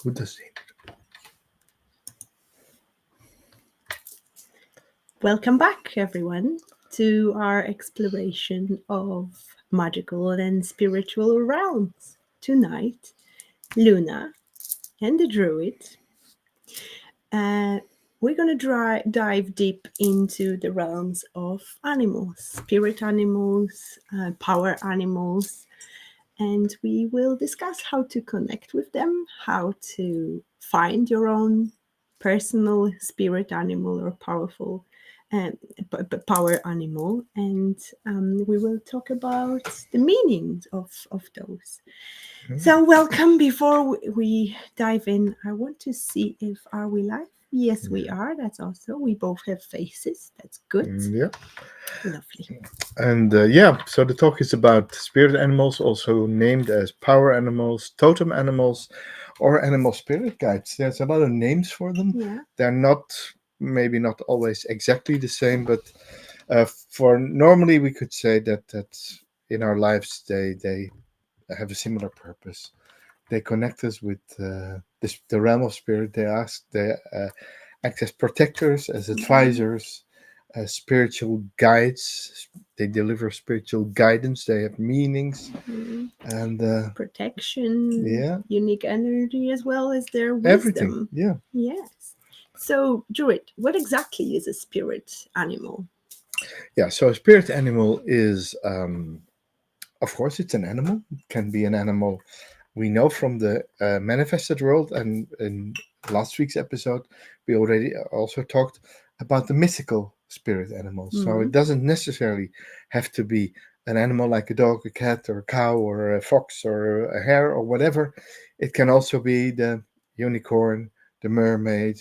Who does it? Welcome back, everyone, to our exploration of magical and spiritual realms. Tonight, Luna and the Druid, uh, we're going to dive deep into the realms of animals, spirit animals, power animals, and we will discuss how to connect with them, how to find your own personal spirit animal or powerful um, power animal, and we will talk about the meanings of those. So, welcome. Before we dive in, I want to see if are we live. Yes, we are. That's also we both have faces. That's good. Yeah. Lovely. And so the talk is about spirit animals, also named as power animals, totem animals, or animal spirit guides. There's a lot of names for them. Yeah. They're maybe not always exactly the same, but for normally we could say that in our lives they have a similar purpose. They connect us with the realm of spirit. They act as protectors, as advisors, as spiritual guides. They deliver spiritual guidance. They have meanings, Mm. and Protection, yeah, unique energy, as well as their everything. wisdom. Yeah, Yes. So, Druid, what exactly is a spirit animal? yeah. So a spirit animal is, of course, it's an animal. It can be an animal we know from the manifested world, and in last week's episode we already also talked about the mythical spirit animals. So it Mm. doesn't necessarily have to be an animal like a dog, a cat, or a cow, or a fox, or a hare, or whatever. It can also be the unicorn, the mermaid,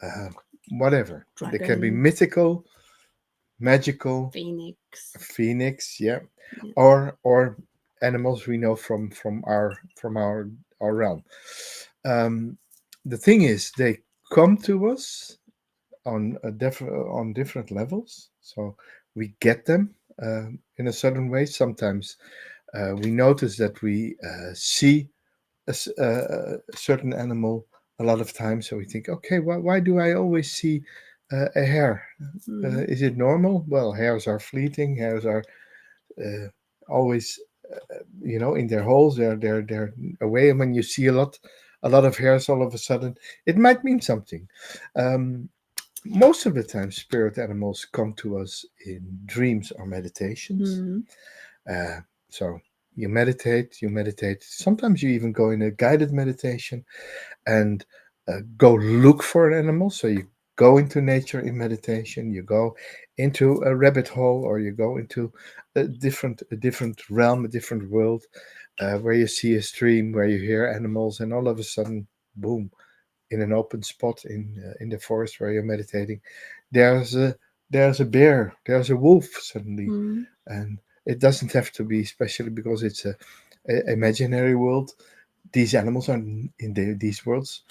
uh, whatever. They can be Dragon, mythical, magical, phoenix. phoenix, yeah, Yeah. or animals we know from our realm. Um, the thing is, they come to us on different levels, so we get them in a certain way. Sometimes we notice that we see a certain animal a lot of times, so we think, okay, why do I always see a hare? Mm. Is it normal? Well, hares are fleeting. Hares are uh, always in their holes. They're away, and when you see a lot of hairs all of a sudden, it might mean something. um, Most of the time spirit animals come to us in dreams or meditations. Mm. So you meditate, sometimes you even go in a guided meditation and go look for an animal. So you go into nature in meditation, you go into a rabbit hole, or you go into a different realm, a different world, where you see a stream, where you hear animals, and all of a sudden, boom, in an open spot in the forest where you're meditating, there's a bear, there's a wolf suddenly. Mm. And it doesn't have to be, especially because it's a imaginary world. These animals are these worlds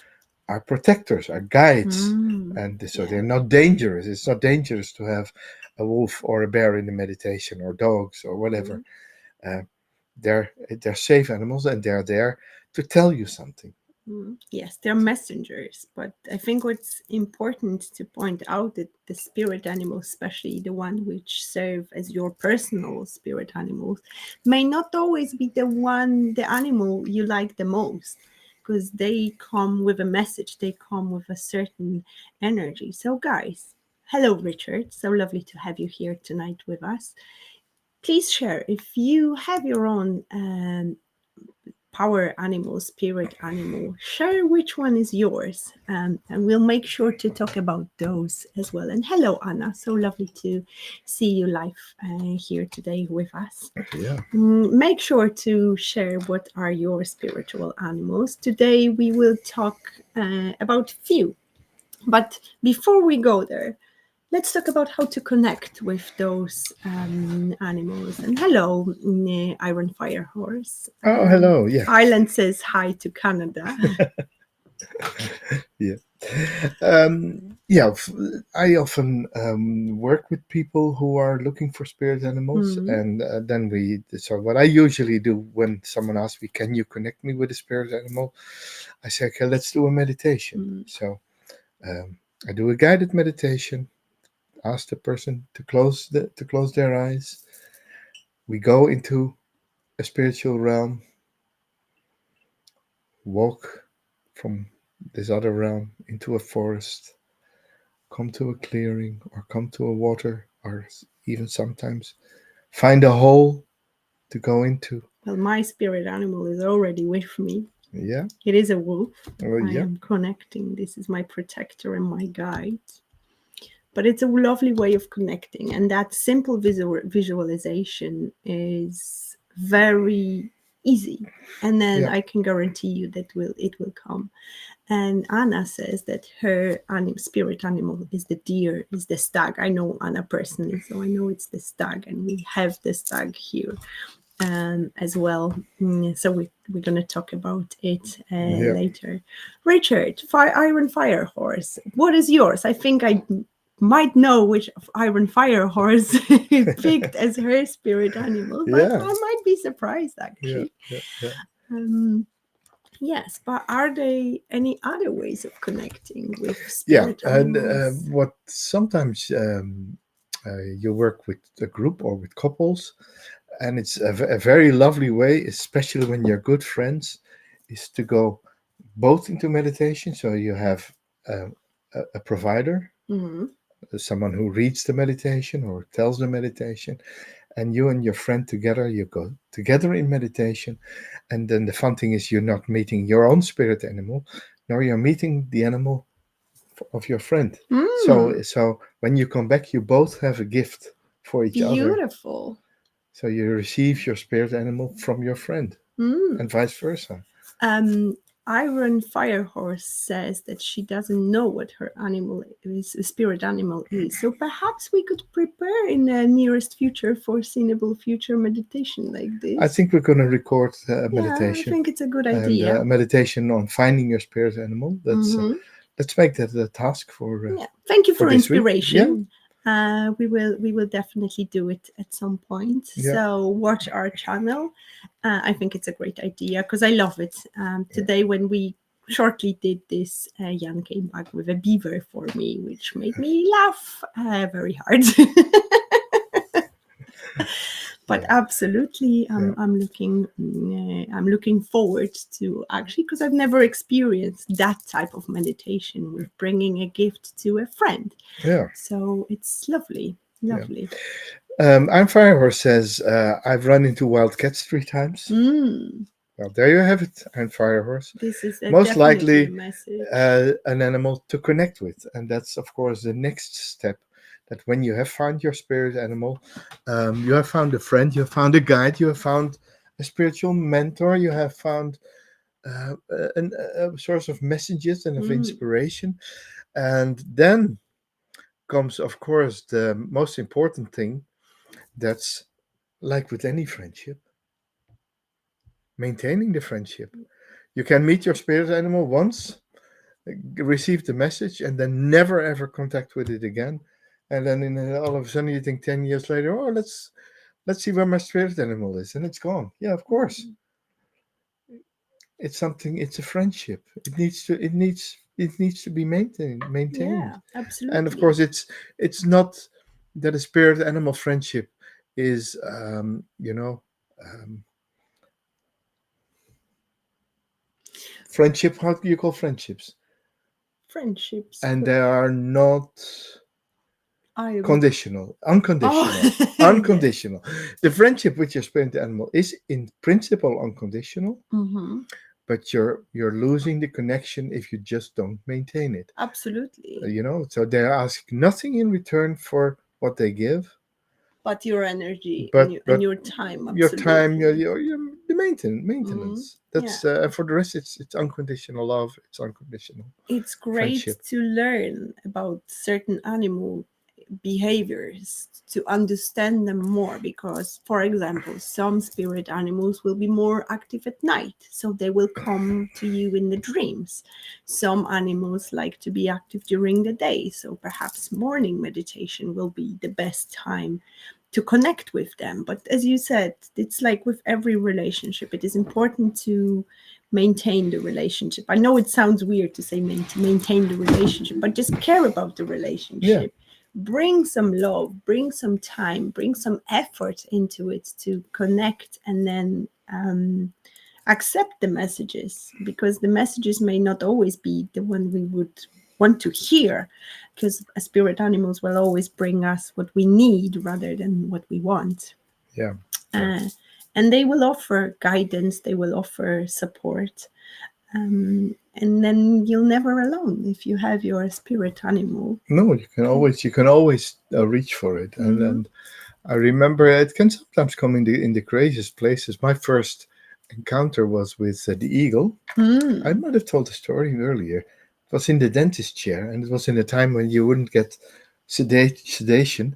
are protectors, are guides, Mm. and so Yeah. they're not dangerous. It's not dangerous to have a wolf or a bear in the meditation, or dogs or whatever. Mm. Uh, they're safe animals, and they're there to tell you something. Mm. Yes, they're messengers, but I think what's important to point out that the spirit animals, especially the one which serve as your personal spirit animals, may not always be the animal you like the most, because they come with a message, they come with a certain energy. So, guys, hello, Richard. So lovely to have you here tonight with us. Please share if you have your own power animal, spirit animal, share which one is yours. And we'll make sure to talk about those as well. And hello, Anna. So lovely to see you live here today with us. Yeah. Make sure to share what are your spiritual animals. Today we will talk about few. But before we go there, let's talk about how to connect with those animals. And hello, Iron Fire Horse. Oh, hello. Yeah. Ireland says hi to Canada. Yeah. Yeah, I often work with people who are looking for spirit animals, Mm, and then we. So what I usually do when someone asks me, "Can you connect me with a spirit animal?" I say, "Okay, let's do a meditation." mm. So um, I do a guided meditation. Ask the person to close their eyes. We go into a spiritual realm, walk from this other realm into a forest, come to a clearing, or come to a water, or even sometimes find a hole to go into. Well, my spirit animal is already with me. Yeah, It is a wolf. well, I yeah, am connecting. This is my protector and my guide. But it's a lovely way of connecting, and that simple visualization is very easy. And then yeah, I can guarantee you that it will come. And Anna says that her spirit animal is the deer, is the stag. I know Anna personally, so I know it's the stag, and we have the stag here as well. So we're going to talk about it yeah, later. Richard, Iron Fire Horse. What is yours? I think I might know which Iron Fire Horse picked as her spirit animal, but yeah, I might be surprised yeah, actually. yeah, yeah. Um, yes, but are there any other ways of connecting with Yeah, spirit and animals? what sometimes you work with a group or with couples, and it's a very lovely way, especially when you're good friends, is to go both into meditation. So you have um, a provider, Mm-hmm. someone who reads the meditation or tells the meditation, and you and your friend together, you go together in meditation. And then the fun thing is you're not meeting your own spirit animal, no, you're meeting the animal of your friend. Mm, So when you come back, you both have a gift for each other. beautiful. So you receive your spirit animal from your friend, Mm. and vice versa. Um, Iron Firehorse says that she doesn't know what her animal is, spirit animal is. So perhaps we could prepare in the nearest future, foreseeable future meditation like I this. think we're going to record a Yeah, I meditation, think it's a good and idea. a meditation on finding your spirit animal. That's Mm-hmm. let's make that a task Yeah, thank you for for this week. Yeah, inspiration. We will definitely do it at some point. yeah, So watch our channel. I think it's a great idea because I love it. yeah. Today when we shortly did this, Jan came back with a beaver for me, which made me laugh very hard. But Yeah, absolutely, yeah, I'm looking forward to actually because I've never experienced that type of meditation with bringing a gift to a friend. yeah, So it's lovely, yeah. lovely. I'm Firehorse says I've run into wild cats 3 times. Mm, Well, there you have it. I'm Firehorse. this is Most definitely a likely message. an animal to connect with, and that's of course the next step. That when you have found your spirit animal, you have found a friend, you have found a guide, you have found a spiritual mentor, you have found a source of messages and of Mm, inspiration, and then comes, of course, the most important thing. That's like with any friendship, maintaining the friendship. You can meet your spirit animal once, receive the message, and then never ever contact with it again. And then all of a sudden you think 10 years later, oh, let's see where my spirit animal is, and it's gone. Yeah, of course. mm, It's something. It's a friendship. It needs to be maintained. yeah, And of absolutely. course, it's not that a spirit animal friendship is um, friendship. How do you call friendships? Friendships. And they are not I would. conditional, Oh, unconditional, yes. unconditional. The friendship with your spirit animal is in principle unconditional, Mm-hmm. but you're losing the connection if you just don't maintain it. Absolutely. So they ask nothing in return for what they give, But your energy and but your time, your time, absolutely. the maintenance. Mm-hmm. Maintenance. Yeah. That's for the rest. It's unconditional love. It's unconditional It's great friendship. to learn about certain animal behaviors to understand them more, because for example some spirit animals will be more active at night, so they will come to you in the dreams. Some animals like to be active during the day, so perhaps morning meditation will be the best time to connect with them. But as you said, it's like with every relationship, it is important to maintain the relationship. I know it sounds weird to say maintain the relationship, but just care about the Yeah, relationship. Bring some love, bring some time, bring some effort into it to connect, and then accept the messages, because the messages may not always be the one we would want to hear, because spirit animals will always bring us what we need rather than what we want. yeah, yeah. uh, and they will offer guidance, they will offer support, and then you're never alone if you have your spirit animal. No, you can always reach for it, and Mm-hmm. and I remember it can sometimes come in the craziest places. My first encounter was with the eagle. I Mm. might have told the story earlier. It was in the dentist chair, and it was in a time when you wouldn't get sedation.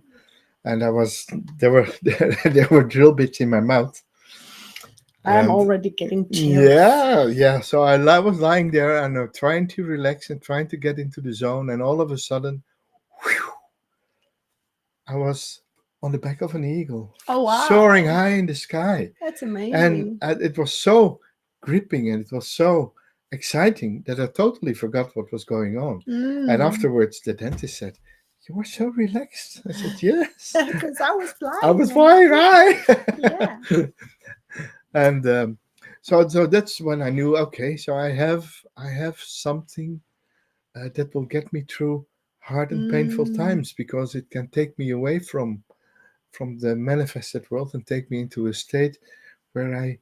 And I was there were there were drill bits in my mouth, I'm and already getting chills. yeah, yeah. So I was lying there and trying to relax and trying to get into the zone, and all of a sudden, whew, I was on the back of an eagle, Oh soaring wow, high in the sky, that's and amazing. it was so gripping and it was so exciting that I totally forgot what was going on. And Mm. afterwards, the dentist said, "You were so relaxed." I said, "Yes, Because I was I was flying. flying high." Yeah. And so that's when I knew. Okay, so I have something that will get me through hard and painful Mm. times, because it can take me away from the manifested world and take me into a state where I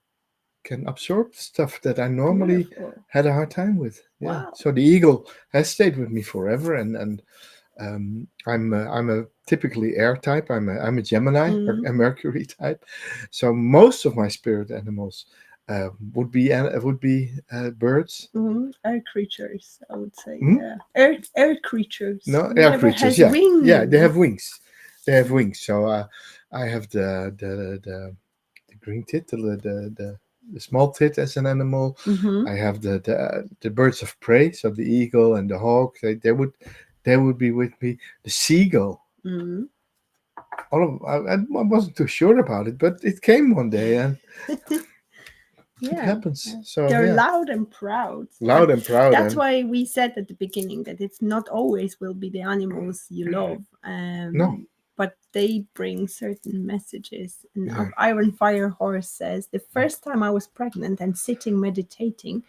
can absorb stuff that I normally Beautiful. had a hard time with. Yeah. Wow. So the eagle has stayed with me forever, and I'm a typically air type. I'm a Gemini, Mm. a Mercury type. So most of my spirit animals would be birds. Mm. Air creatures, I would say. Hmm? Yeah. Air creatures. No, air Whatever creatures. has Yeah, yeah. They have wings. wings. They have wings. So I have the green tit, the small tit as an animal. Mm-hmm. I have the birds of prey, so the eagle and the hawk. They would be with me. The seagull. Mm. I wasn't too sure about it, but it came one day and it Yeah. happens. So They're yeah, loud and proud. But loud and proud that's and why we said at the beginning that it's not always will be the animals you love. no, But they bring certain messages. And yeah, Iron Fire Horse says, the first time I was pregnant and sitting meditating,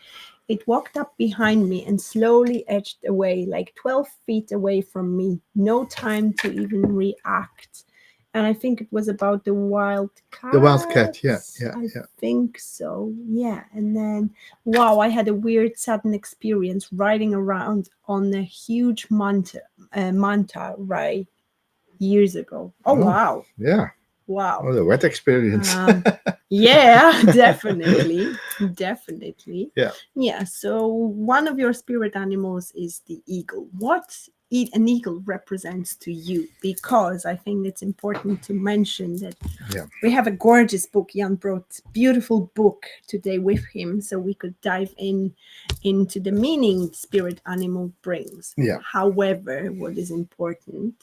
it walked up behind me and slowly edged away, like 12 feet away from me. No time to even react. And I think it was about the wild the wildcat. Yeah, cats. yeah, I yeah. think so. Yeah. And then, wow, I had a weird, sudden experience riding around on a huge manta ray years ago. Oh, Oh, wow. yeah. Wow. Oh, the wet experience. Um, yeah, definitely. Definitely. Yeah. Yeah, so one of your spirit animals is the eagle. What an eagle represents to you? Because I think it's important to mention that Yeah. we have a gorgeous book. Jan brought beautiful book today with him, so we could dive into the meaning spirit animal brings. Yeah. However, what is important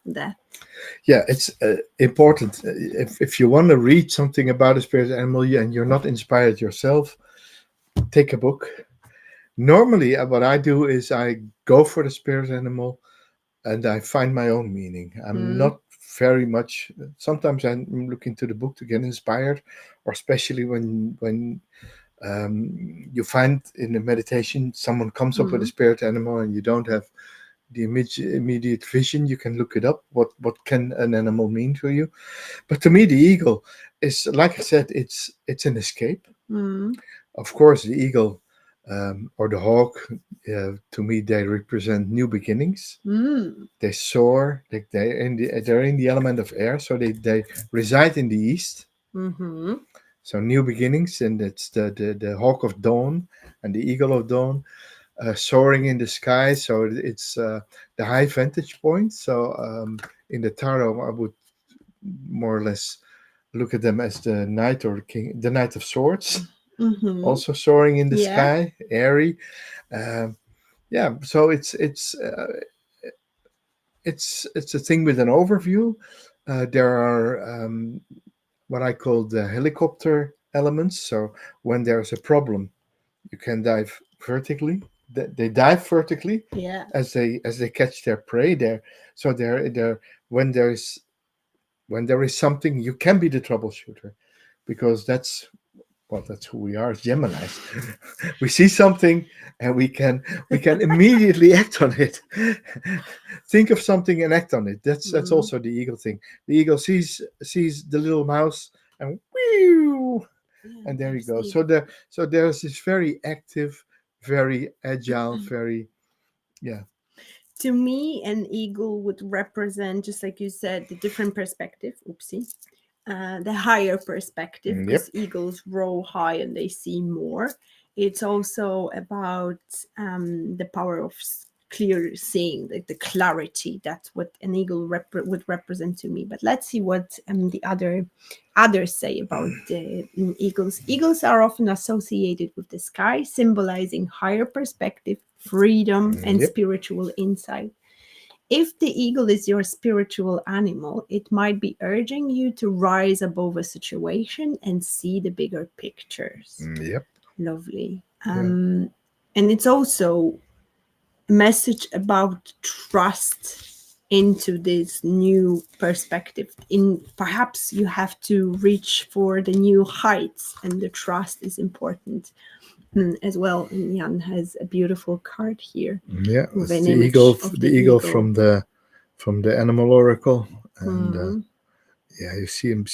that Yeah, it's important. If you want to read something about a spirit animal and you're not inspired yourself, take a book. Normally, what I do is I go for the spirit animal and I find my own meaning. I'm mm, not very much. Sometimes I look into the book to get inspired, or especially when you find in the meditation someone comes up with a mm, spirit animal and you don't have the immediate vision. You can look it up. What can an animal mean to you? But to me, the eagle is, like I said, it's an escape. mm, Of course, the eagle or the hawk, to me, they represent new beginnings. mm, They soar. They're in the element of air, so they reside in the east. mm-hmm. So new beginnings, and it's the hawk of dawn and the eagle of dawn, soaring in the sky. So it's the high vantage point. So in the tarot, I would more or less look at them as the knight or the king, the knight of swords, Mm-hmm. also soaring in the Yeah. sky, airy. Um, yeah, so it's a thing with an overview. There are what I call the helicopter elements. So when there's a problem, you can dive vertically. They dive vertically Yeah. as they catch their prey. There, so there when there is something, you can be the troubleshooter, because that's who we are as Geminis. We see something and we can immediately act on it. Think of something and act on it. That's Mm. also the eagle thing. The eagle sees the little mouse and whew, Yeah, and there you there's go. the So there's this very active, very agile, very yeah. to me, an eagle would represent, just like you said, the different perspective. Oopsie. The higher perspective, Yep. because eagles roll high and they see more. It's also about the power of clear seeing, the clarity. That's what an eagle would represent to me. But let's see what the others say about the eagles. Eagles are often associated with the sky, symbolizing higher perspective, freedom, and Yep. spiritual insight. If the eagle is your spiritual animal, it might be urging you to rise above a situation and see the bigger pictures. Yep. Lovely. Yeah. And it's also a message about trust into this new perspective. In perhaps you have to reach for the new heights, and the trust is important as well. And Jan has a beautiful card here Yeah. with It's an the image eagle. of The the eagle eagle. from the animal oracle, and Mhm. yeah, you see her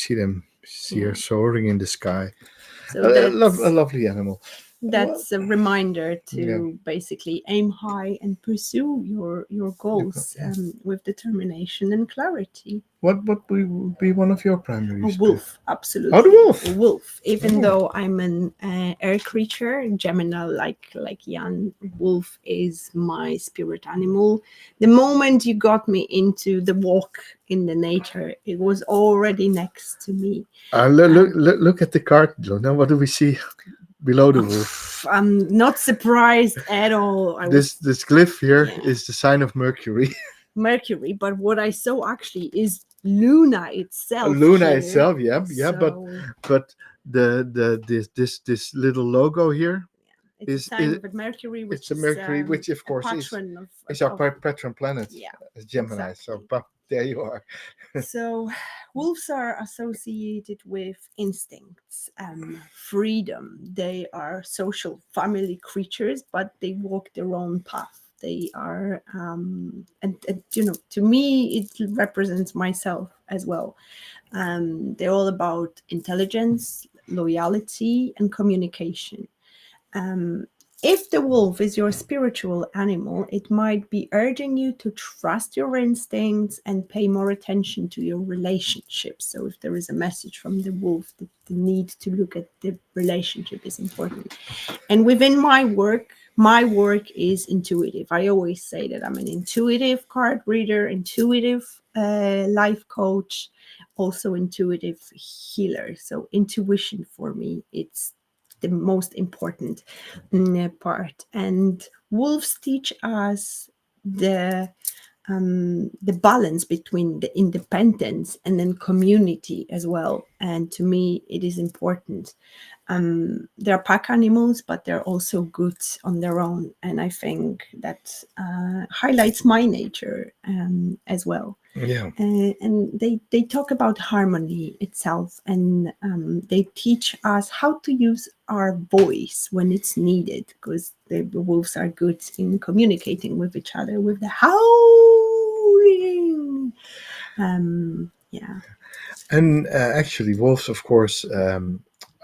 Yeah. soaring in the sky. So A that's lovely animal. Well, that's a reminder yeah. to basically aim high and pursue your goals Yeah. with determination and clarity. What would be one of your primary A spirit? wolf, Oh, the absolutely. A wolf. wolf. Even Oh, though I'm an air creature, Gemini, like Jan, wolf is my spirit animal. The moment you got me into the walk in the nature, it was already next to me. look at the card. Now, what do we see below the wolf? I'm not surprised at all. I This was, this glyph here yeah, is the sign of Mercury. Mercury, but what I saw actually is Luna itself Luna here. itself, yeah, yeah, So but this little logo here it's a sign is of Mercury, it's which a is Mercury, which of a course patron is our of patron planet, yeah, as Gemini. So, exactly. there you are. So wolves are associated with instincts, freedom. They are social family creatures, but they walk their own path. They are, and to me, it represents myself as well. They're all about intelligence, loyalty, and communication. Um, if the wolf is your spiritual animal, it might be urging you to trust your instincts and pay more attention to your relationships. So, if there is a message from the wolf, the need to look at the relationship is important. And within my work is intuitive. I always say that I'm an intuitive card reader, intuitive life coach, also intuitive healer. So intuition for me, it's the most important part. And wolves teach us the balance between the independence and then community as well. And to me, it is important. They're pack animals, but they're also good on their own. And I think that highlights my nature as well. Yeah, And they talk about harmony itself, and they teach us how to use our voice when it's needed, because the wolves are good in communicating with each other with the howling. Yeah. and actually, wolves, of course,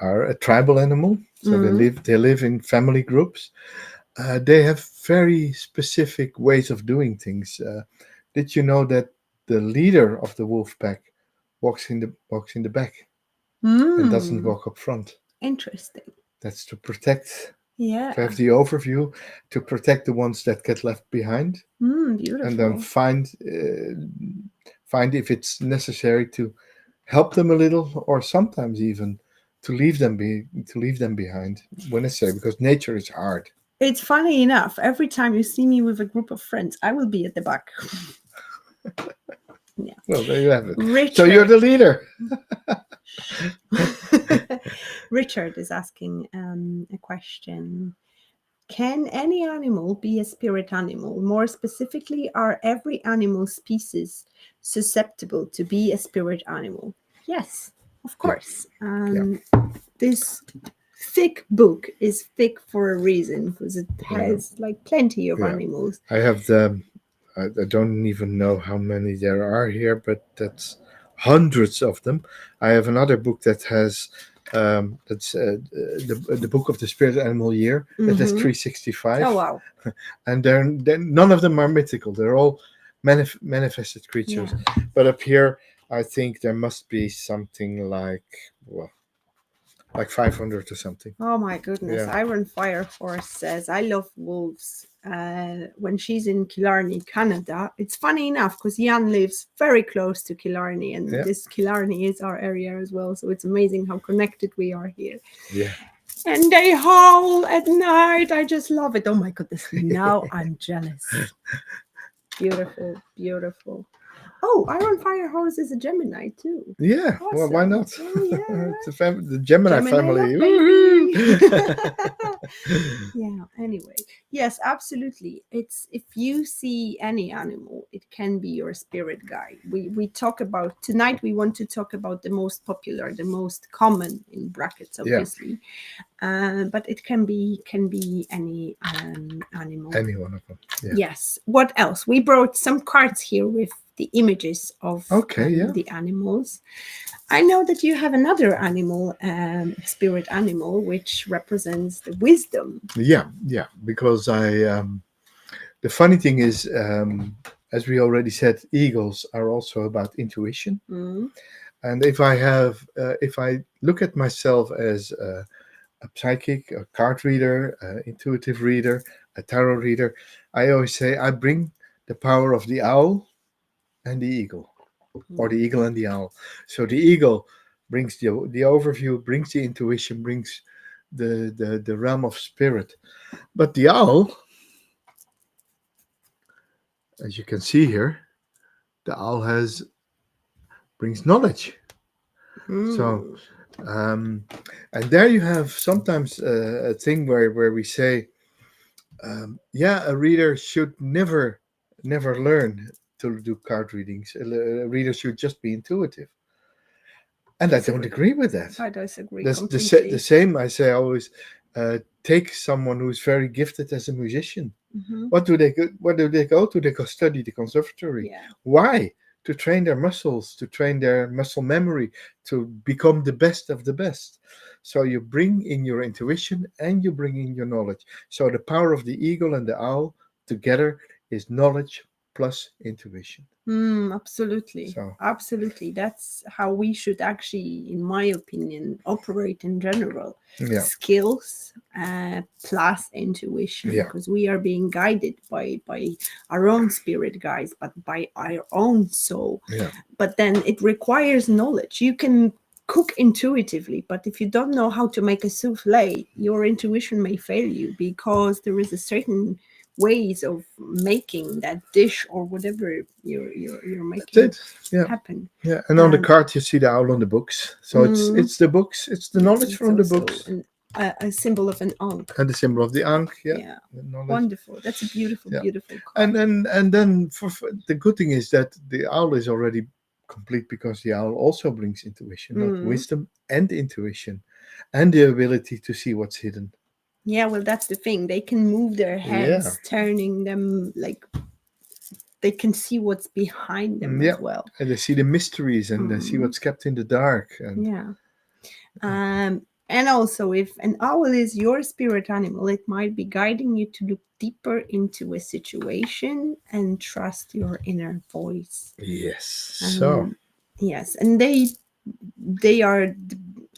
are a tribal animal. So they Mm. live in family groups. They have very specific ways of doing things. Did you know that the leader of the wolf pack walks in the back and doesn't Mm. walk up front? Interesting. That's to protect, Yeah. to have the overview, to protect the ones that get left behind, and then Beautiful. find if it's necessary to help them a little, or sometimes even to leave them behind when necessary, because nature is hard. It's funny enough, every time you see me with a group of friends, I will be at the back. Yeah. Well, there you have it. So you're Richard. the leader. Richard is asking a question. Can any animal be a spirit animal? More specifically, are every animal species susceptible to be a spirit animal? Yes, of Yeah. course. This thick book is thick for a reason because it has like plenty of Yeah. animals. I have I don't even know how many there are here, but that's hundreds of them. I have another book that has that's the book of the spirit animal year. That has Mhm. 365, Oh wow. and they're none of them are mythical. They're all manifested creatures. Yeah. But up here, I think there must be something like, well, like 500 or something. Oh my goodness. Yeah. Iron Fire Horse says, I love wolves. When she's in Killarney, Canada. It's funny enough because Jan lives very close to Killarney, and Yeah. this Killarney is our area as well. So it's amazing how connected we are here. Yeah. And they howl at night. I just love it. Oh my goodness. Now I'm jealous. Beautiful, beautiful. Oh, Iron Fire Horse is a Gemini too. Yeah, well, why Awesome. not? Oh, yeah. It's the Gemini, family. love, baby. Yeah, anyway. Yes, absolutely. It's if you see any animal, it can be your spirit guide. We talk about tonight, we want to talk about the most popular, the most common in brackets, Yeah. obviously. But it can be any animal. Any one of them. Yeah. Yes. What else? We brought some cards here with the images of Okay, yeah. the animals. I know that you have another animal, spirit animal, which represents the wisdom. Yeah, yeah. Because the funny thing is, as we already said, eagles are also about intuition. Mm. And if I look at myself as a psychic, a card reader, an intuitive reader, a tarot reader, I always say I bring the power of the owl and the eagle, or the eagle and the owl. So the eagle brings the overview, brings the intuition, brings the realm of spirit. But the owl, as you can see here, the owl brings knowledge. Mm. So and there you have sometimes a thing where we say, yeah, a reader should never learn to do card readings. A reader should just be intuitive. And I don't agree with that. I disagree The completely. same I say always. Take someone who's very gifted as a musician. Mhm. What do they go? What do they go to? They go study the conservatory. Yeah. Why? To train their muscles, to train their muscle memory, to become the best of the best. So you bring in your intuition and you bring in your knowledge. So the power of the eagle and the owl together is knowledge plus intuition. Absolutely. So Absolutely. That's how we should actually, in my opinion, operate in general. yeah, Skills plus intuition, Yeah. because we are being guided by our own spirit guides, but by our own soul. yeah, But then it requires knowledge. You can cook intuitively, but if you don't know how to make a souffle, your intuition may fail you, because there is a certain ways of making that dish or whatever you're making that's it. Yeah, happen. yeah. And on the Um, card you see the owl on the books. So it's the books, it's the knowledge It's from the also books, a symbol of an ankh. and the symbol of the ankh. Yeah, Yeah, the knowledge. wonderful. That's a beautiful, Yeah. beautiful card. And then for the good thing is that the owl is already complete, because the owl also brings intuition, not wisdom and intuition, and the ability to see what's hidden. Yeah, well, that's the thing. They can move their heads, Yeah. turning them like they can see what's behind them Yeah. as well. And they see the mysteries, and they see what's kept in the dark. And Yeah. And also, if an owl is your spirit animal, it might be guiding you to look deeper into a situation and trust your inner voice. yes, so Yes, and they are,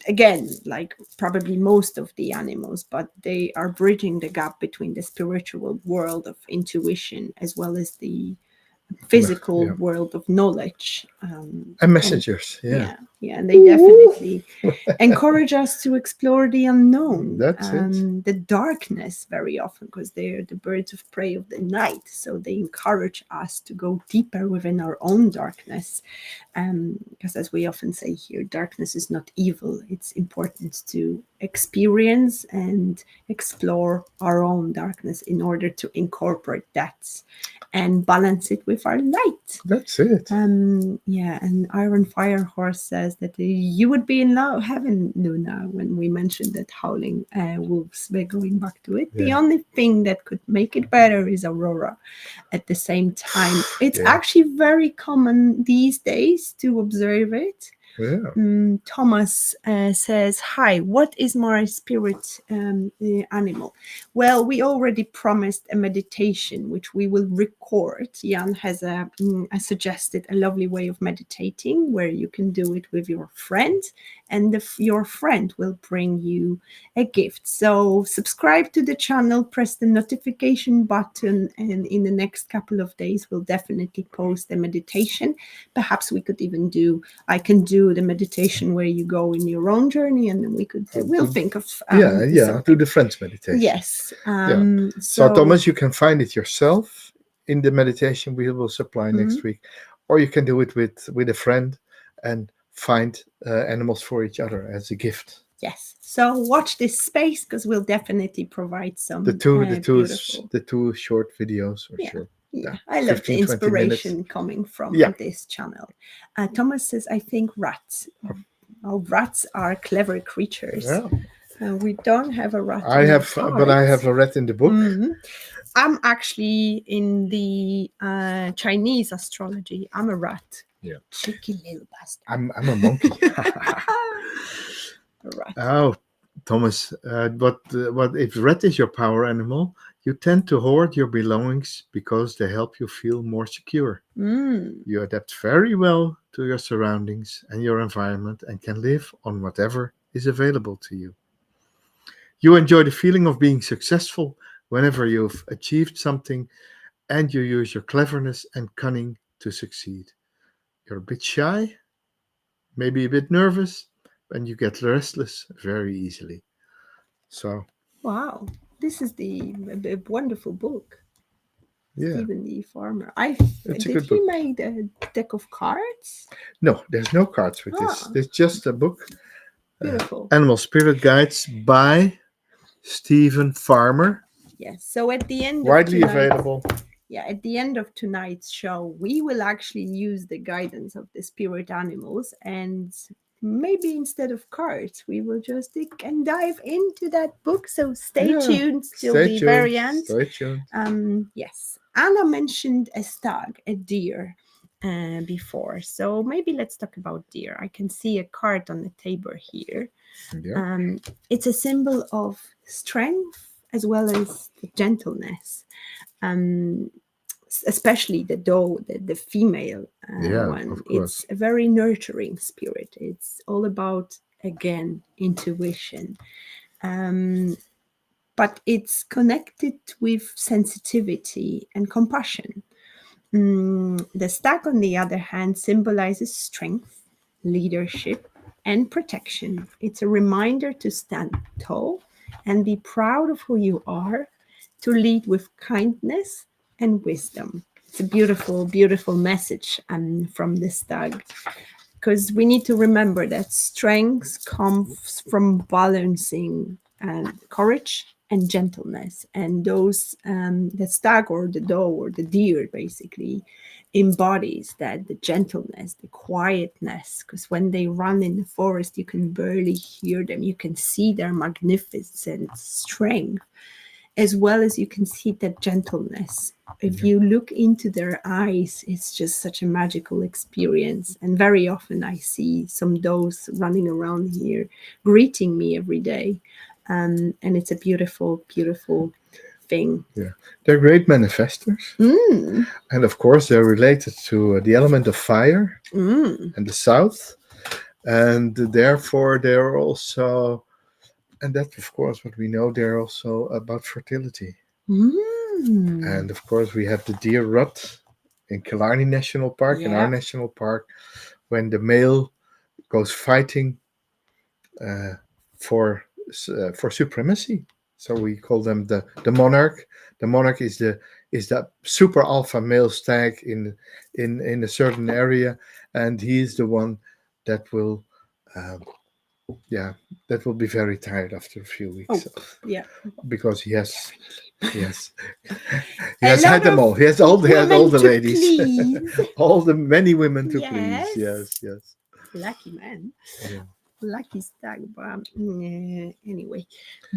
again, like probably most of the animals, but they are bridging the gap between the spiritual world of intuition as well as the physical Yeah. world of knowledge. And And messengers. Yeah. yeah, yeah, and they definitely encourage us to explore the unknown, That's it. the darkness very often, because they're the birds of prey of the night. So they encourage us to go deeper within our own darkness. Because as we often say here, darkness is not evil. It's important to experience and explore our own darkness in order to incorporate that and balance it with our light. That's it. Yeah, and Iron Fire Horse says that you would be in love, heaven, Luna, when we mentioned that howling wolves. We're going back to it. The Yeah. only thing that could make it better is Aurora. At the same time, it's Yeah. actually very common these days to observe it. Yeah. Thomas says, "Hi, what is my spirit animal?" Well, we already promised a meditation, which we will record. Jan has suggested a lovely way of meditating where you can do it with your friend, and your friend will bring you a gift. So subscribe to the channel, press the notification button, and in the next couple of days, we'll definitely post a meditation. Perhaps we could even I can do the meditation where you go in your own journey, and then we'll think of Yeah. Do something. the Friends meditation. Yes. Yeah. So, Thomas, you can find it yourself in the meditation we will supply next week, or you can do it with a friend and find animals for each other as a gift. Yes. So watch this space because we'll definitely provide some beautiful. The two short videos or Yeah. short. Yeah, I love 15, the 20 minutes. inspiration coming from Yeah. this channel. Thomas says, "I think rats. Oh, rats are clever creatures." Yeah. We don't have a rat. I in have, the but I cards. have a rat in the book. I'm actually in the Chinese astrology. I'm a rat. Yeah. Cheeky little bastard. I'm a monkey. A rat. Oh, Thomas, what if rat is your power animal? You tend to hoard your belongings because they help you feel more secure. You adapt very well to your surroundings and your environment and can live on whatever is available to you. You enjoy the feeling of being successful whenever you've achieved something, and you use your cleverness and cunning to succeed. You're a bit shy, maybe a bit nervous, and you get restless very easily. So, Wow, this is a wonderful book. yeah, Stephen the Farmer. it's a Did good he book. make a deck of cards? No, there's no cards with this. Ah, It's just a book. beautiful. Animal Spirit Guides by Stephen Farmer. Yes. So at the end Widely of tonight, available. yeah, at the end of tonight's show, we will actually use the guidance of the spirit animals, and maybe instead of cards, we will just dig and dive into that book. So stay tuned till Stay the tuned. very end. Stay tuned. Yes, Anna mentioned a stag, a deer, before. So maybe let's talk about deer. I can see a card on the table here. Yeah. It's a symbol of strength as well as gentleness. Um, Especially the doe, the female Yeah, one. of course. It's a very nurturing spirit. It's all about, again, intuition. But it's connected with sensitivity and compassion. The stag, on the other hand, symbolizes strength, leadership, and protection. It's a reminder to stand tall and be proud of who you are, to lead with kindness and wisdom. It's a beautiful, beautiful message from the stag, because we need to remember that strength comes from balancing courage and gentleness, and those the stag or the doe or the deer basically embodies that, the gentleness, the quietness, because when they run in the forest you can barely hear them, you can see their magnificent strength as well as you can see that gentleness. If you look into their eyes, it's just such a magical experience. And very often I see some does running around here greeting me every day. And it's a beautiful, beautiful thing. Yeah. They're great manifestors. And of course, they're related to the element of fire and the south. And therefore, they're also, and that's of course what we know, they're also about fertility. And of course, we have the deer rut in Killarney National Park, in our Yeah. national park, when the male goes fighting uh, for for supremacy. So we call them the monarch. The monarch is that super alpha male stag in a certain area, and he is the one that will, um, yeah, that will be very tired after a few weeks Oh, yeah. because he has Definitely. yes he A has had lot them of all. He has all women the to ladies, please. all the many women to please. Yes. Yes, yes, Lucky man. yeah, Lucky stag. But anyway,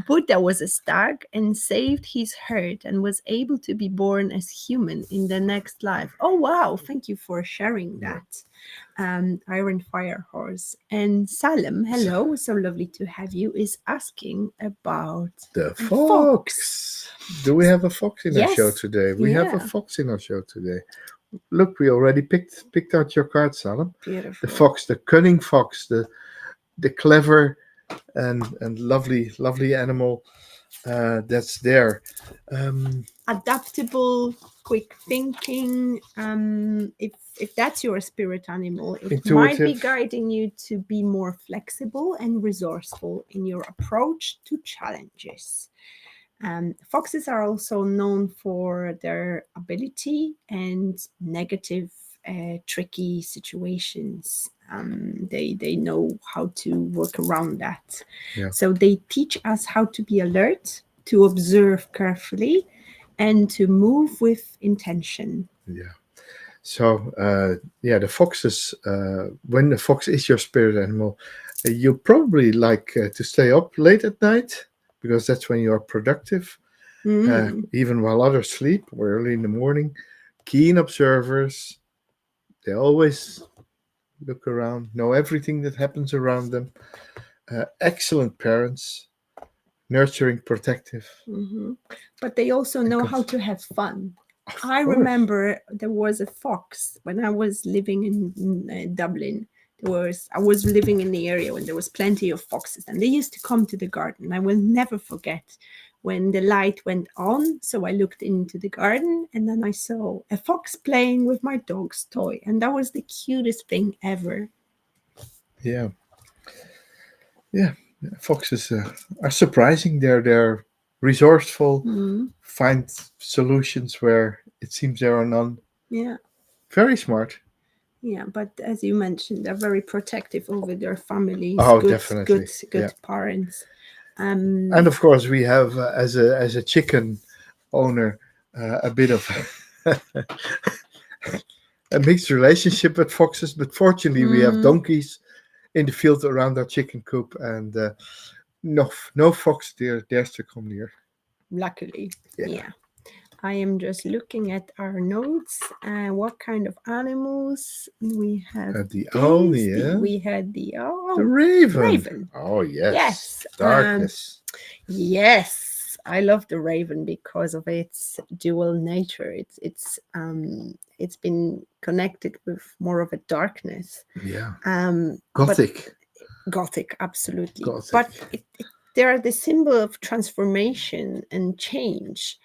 Buddha was a stag and saved his herd and was able to be born as human in the next life. Oh, wow. Thank you for sharing yeah. that. Iron Fire Horse. And Salem, So, hello. So lovely to have you, is asking about the a fox. fox. Do we have a fox in our show Yes. today? We have a Yeah. fox in our show today. Look, we already picked out your card, Salem. The Beautiful. fox, the cunning fox, the clever and lovely animal that's there. Um, Adaptable, quick thinking. If that's your spirit animal, it might be intuitive. guiding you to be more flexible and resourceful in your approach to challenges. Foxes are also known for their ability and negative, tricky situations. They know how to work around that. Yeah, So they teach us how to be alert, to observe carefully, and to move with intention. yeah. So yeah, the foxes. When the fox is your spirit animal, you probably like to stay up late at night because that's when you are productive. Mm, Even while others sleep or early in the morning. Keen observers. They always look around, know everything that happens around them. Excellent parents, nurturing, protective. mhm. But they also And know how to have fun. of I course, remember there was a fox when I was living in Dublin. I was living in the area when there was plenty of foxes, and they used to come to the garden. I will never forget when the light went on. So I looked into the garden, and then I saw a fox playing with my dog's toy, and that was the cutest thing ever. yeah, yeah. Foxes are surprising. They're resourceful, Mm, find solutions where it seems there are none. yeah. Very smart. Yeah, but as you mentioned, they're very protective over their families. Oh, Good, definitely. Yeah. parents. And Um, of course, we have as a chicken owner a bit of a mixed relationship with foxes. But fortunately, we have mm, donkeys in the field around our chicken coop, and no fox dares to come near. luckily, Yeah, yeah. I am just looking at our notes. What kind of animals we have? the owl, This yeah, we had the the oh, raven. raven. Oh yes, Yes, darkness. yes. I love the raven because of its dual nature. It's been connected with more of a darkness. Yeah, But gothic, Gothic, absolutely. But gothic. they are the symbol of transformation and change.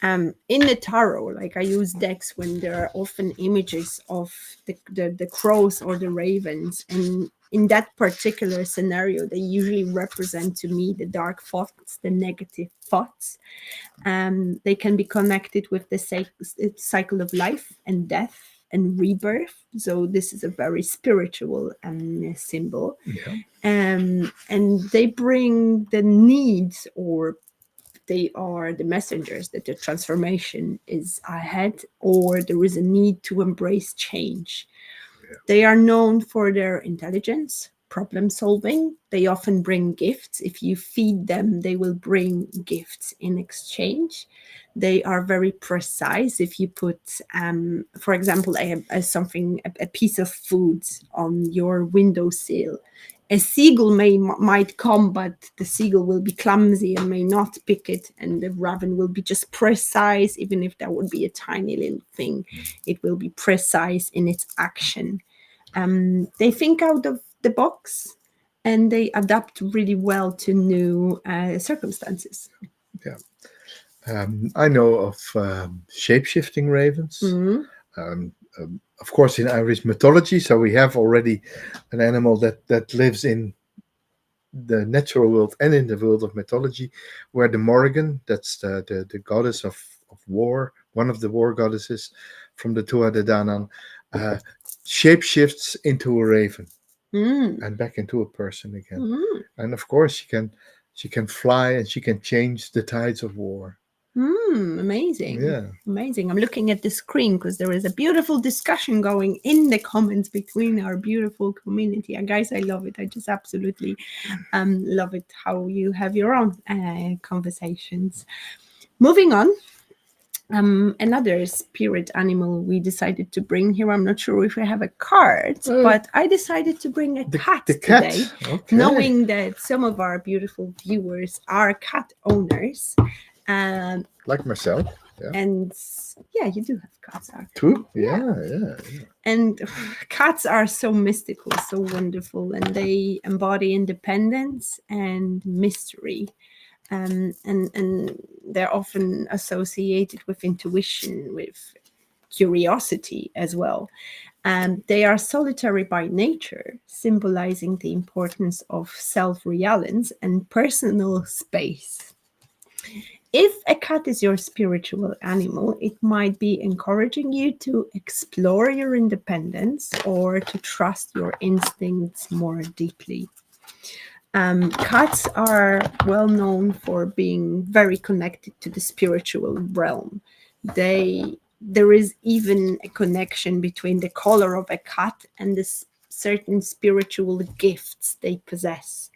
In the tarot, like I use decks when there are often images of the crows or the ravens, and in that particular scenario, they usually represent to me the dark thoughts, the negative thoughts. They can be connected with the cycle of life and death and rebirth. So this is a very spiritual symbol, Yeah, and they bring the needs, or they are the messengers that the transformation is ahead, or there is a need to embrace change. They are known for their intelligence, problem solving. They often bring gifts. If you feed them, they will bring gifts in exchange. They are very precise. If you put, for example, a piece of food on your windowsill, a seagull might come, but the seagull will be clumsy and may not pick it, and the raven will be just precise. Even if that would be a tiny little thing, it will be precise in its action. They think out of the box, and they adapt really well to new circumstances. yeah. I know of shape shifting ravens. Mm. Of course, in Irish mythology, so we have already an animal that lives in the natural world and in the world of mythology, where the Morrigan, that's the goddess of war, one of the war goddesses from the Tuatha De Danann, uh, shapeshifts into a raven Mm. and back into a person again. Mm. And of course, she can fly and she can change the tides of war. Amazing. Yeah, Amazing. I'm looking at the screen because there is a beautiful discussion going in the comments between our beautiful community. And guys, I love it. I just absolutely love it how you have your own conversations. Moving on. Another spirit animal we decided to bring here. I'm not sure if we have a card, but I decided to bring a cat the cat. today, Okay. knowing that some of our beautiful viewers are cat owners. Um, Like myself. Yeah. and yeah, you do have cats, True. actually. Yeah. And cats are so mystical, so wonderful, and they embody independence and mystery. And they're often associated with intuition, with curiosity as well. They are solitary by nature, symbolizing the importance of self-reliance and personal space. If a cat is your spiritual animal, it might be encouraging you to explore your independence or to trust your instincts more deeply. Cats are well known for being very connected to the spiritual realm. There is even a connection between the color of a cat and the certain spiritual gifts they possess.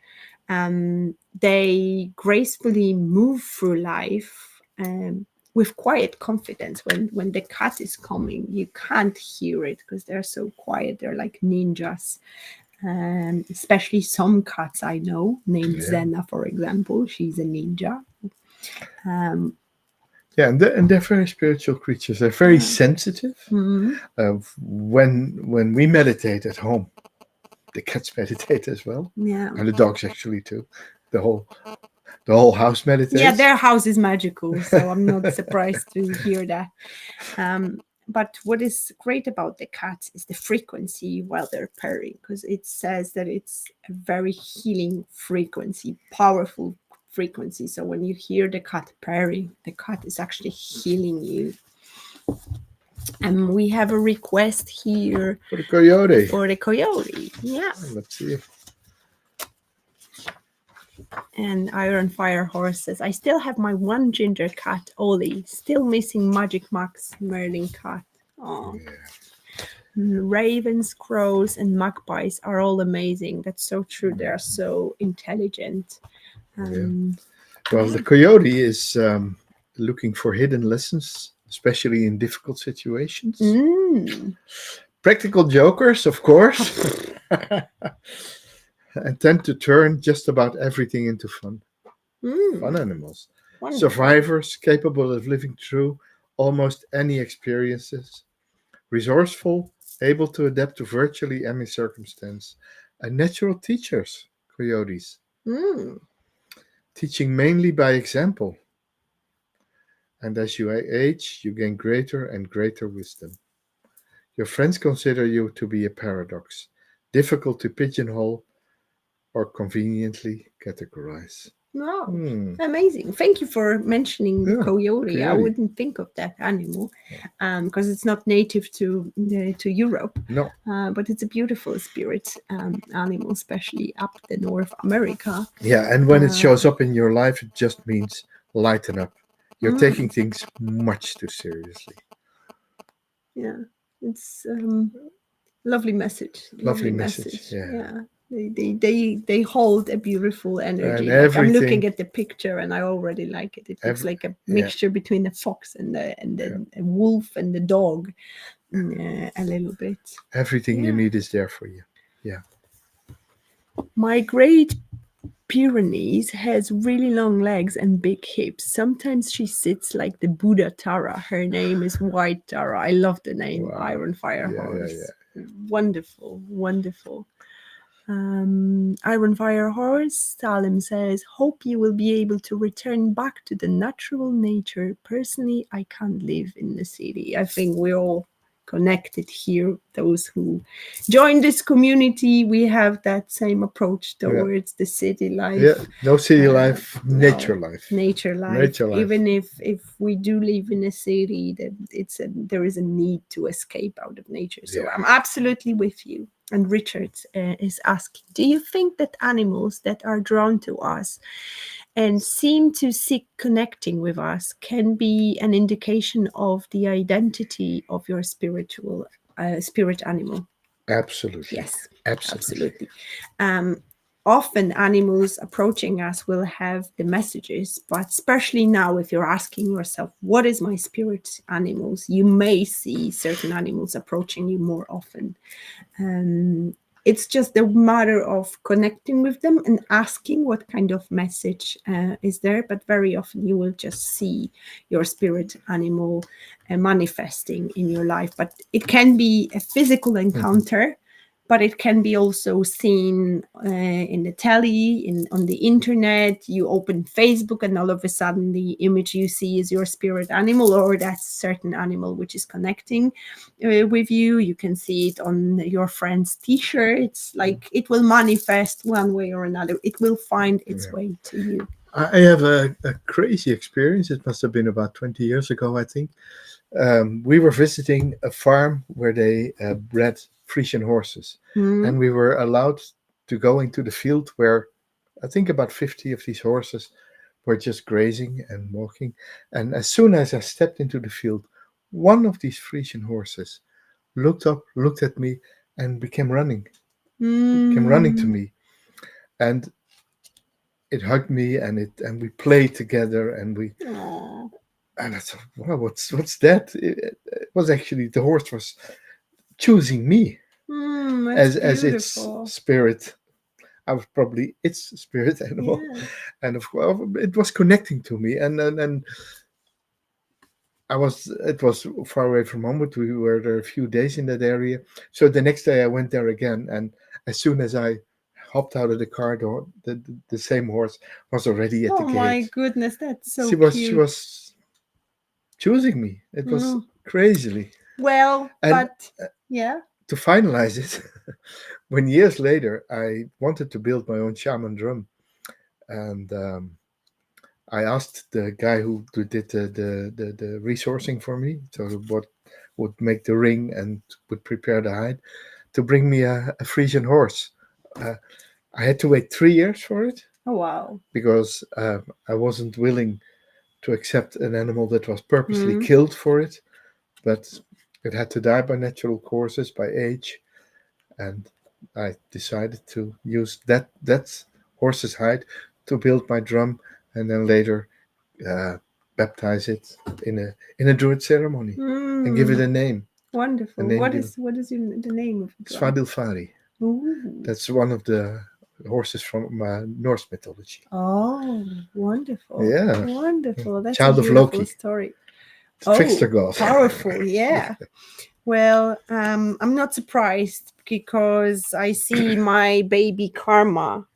They gracefully move through life with quiet confidence. When the cat is coming, you can't hear it because they're so quiet. They're like ninjas. Especially some cats I know, named Zena, for example. She's a ninja. Yeah, and they're very spiritual creatures. They're very sensitive. Mhm. When we meditate at home, the cats meditate as well, Yeah. and the dogs actually too. The whole the whole house meditates. Yeah, their house is magical, so I'm not surprised to hear that. But what is great about the cats is the frequency while they're purring, because it says that it's a very healing frequency, powerful frequency. So when you hear the cat purring, the cat is actually healing you. And we have a request here For the coyote. for the coyote. Yeah. Let's see. And Iron Fire Horse says, I still have my one ginger cat, Ollie. Still missing Magic Max Merlin cat. Oh. Yeah. Ravens, crows, and magpies are all amazing. That's so true. They are so intelligent. Well, the coyote is looking for hidden lessons, especially in difficult situations. Practical jokers, of course, and tend to turn just about everything into fun. Fun animals. Wonderful. Survivors capable of living through almost any experiences. Resourceful, able to adapt to virtually any circumstance. And natural teachers, coyotes. Teaching mainly by example. And as you age, you gain greater and greater wisdom. Your friends consider you to be a paradox, difficult to pigeonhole or conveniently categorize. Wow, amazing. Thank you for mentioning the coyote. I coyote. wouldn't think of that animal because it's not native to Europe. No. But it's a beautiful spirit animal, especially up the North America. Yeah, and when it shows up in your life, it just means lighten up. You're taking things much too seriously. Yeah, it's lovely message. Lovely message. Yeah. They hold a beautiful energy. And Like I'm looking at the picture and I already like it. It looks like a yeah. mixture between a fox and the wolf and the dog, a little bit. Everything you need is there for you. Yeah. My Great Pyrenees has really long legs and big hips. Sometimes she sits like the Buddha Tara. Her name is White Tara. I love the name. Wow. Iron Fire Yeah, Horse. Wonderful, wonderful. Iron Fire Horse, Salim says, hope you will be able to return back to the natural nature. Personally, I can't live in the city. I think we all connected here. Those who join this community, we have that same approach Yeah. towards the city Yeah. life. No city life, No, nature life. nature life. Nature life. Even if we do live in a city, that there is a need to escape out of nature. So Yeah. I'm absolutely with you. And Richard is asking, do you think that animals that are drawn to us and seem to seek connecting with us can be an indication of the identity of your spirit animal? Absolutely. Yes, Absolutely. absolutely. Um, Often animals approaching us will have the messages, but especially now, if you're asking yourself, what is my spirit animals? You may see certain animals approaching you more often. Um, it's just a matter of connecting with them and asking what kind of message is there. But very often you will just see your spirit animal manifesting in your life. But it can be a physical encounter, but it can be also seen in the telly, on the internet. You open Facebook, and all of a sudden, the image you see is your spirit animal, or that certain animal which is connecting with you. You can see it on your friend's T-shirts. Like it will manifest one way or another. It will find its Yeah. way to you. I have a crazy experience. It must have been about 20 years ago, I think. We were visiting a farm where they bred Frisian horses, Mm. and we were allowed to go into the field where I think about 50 of these horses were just grazing and walking. And as soon as I stepped into the field, one of these Frisian horses looked up, looked at me, and came running to Mm. me, and it hugged me, and we played together, Aw. and I thought, wow, what's that? It was actually the horse was choosing me That's as its beautiful. spirit. I was probably its spirit animal, Yeah. and of course it was connecting to me. And it was far away from home, but we were there a few days in that area. So the next day I went there again, and as soon as I hopped out of the car door, the same horse was already at the Oh my gate. goodness, that's so She cute. was choosing me. It was Mm. crazily. Well, And but yeah. to finalize it, when years later I wanted to build my own shaman drum, and I asked the guy who did the resourcing for me, so what would make the ring and would prepare the hide, to bring me a Frisian horse. Uh, I had to wait 3 years for it Oh wow. because I wasn't willing to accept an animal that was purposely Mm. killed for it, but it had to die by natural causes, by age, and I decided to use that horse's hide to build my drum, and then later uh, baptize it in a Druid ceremony and give it Mm. a name. A Wonderful. name given What is the name of the drum? Svadilfari. Ooh. That's one of the horses from Norse mythology. Oh, wonderful. Yeah, Wonderful. That's a child of beautiful Loki, story. the trickster Oh, god. powerful. Yeah. Well, I'm not surprised because I see my baby Karma,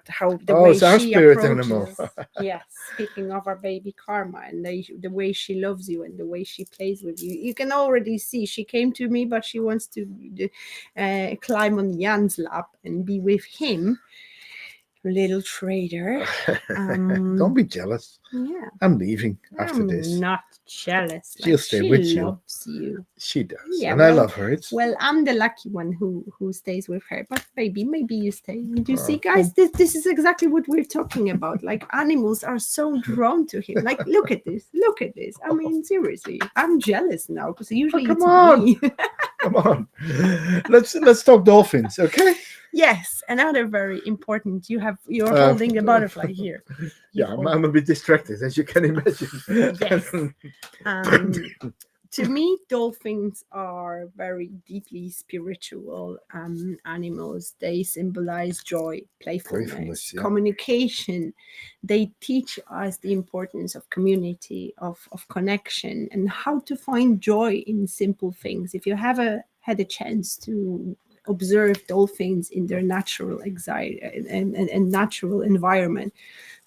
how the Oh, way it's our she spirit animal. approaches. Yes, speaking of our baby Karma and the way she loves you and the way she plays with you, you can already see she came to me, but she wants to climb on Jan's lap and be with him, little trader. Don't Um, be jealous. yeah, I'm leaving after I'm this. not jealous. She'll Like stay she with you. loves you. She does, Yeah, and I well, love her. It's I'm the lucky one who stays with her. But baby, maybe you stay. And you see, guys, well, this is exactly what we're talking about. Like animals are so drawn to him. Like, look at this, look at this. I mean, seriously, I'm jealous now because oh, usually come it's on, me. come on. Let's talk dolphins, okay? Yes, another very important. You're Uh, holding a butterfly here. You yeah, hold. I'm a bit distracted, as you can Yes. imagine. Um, to me, dolphins are very deeply spiritual animals. They symbolize joy, playfulness, Playfulness, yeah. communication. They teach us the importance of community, of connection, and how to find joy in simple things. If you have had a chance to observe dolphins in their natural and natural environment,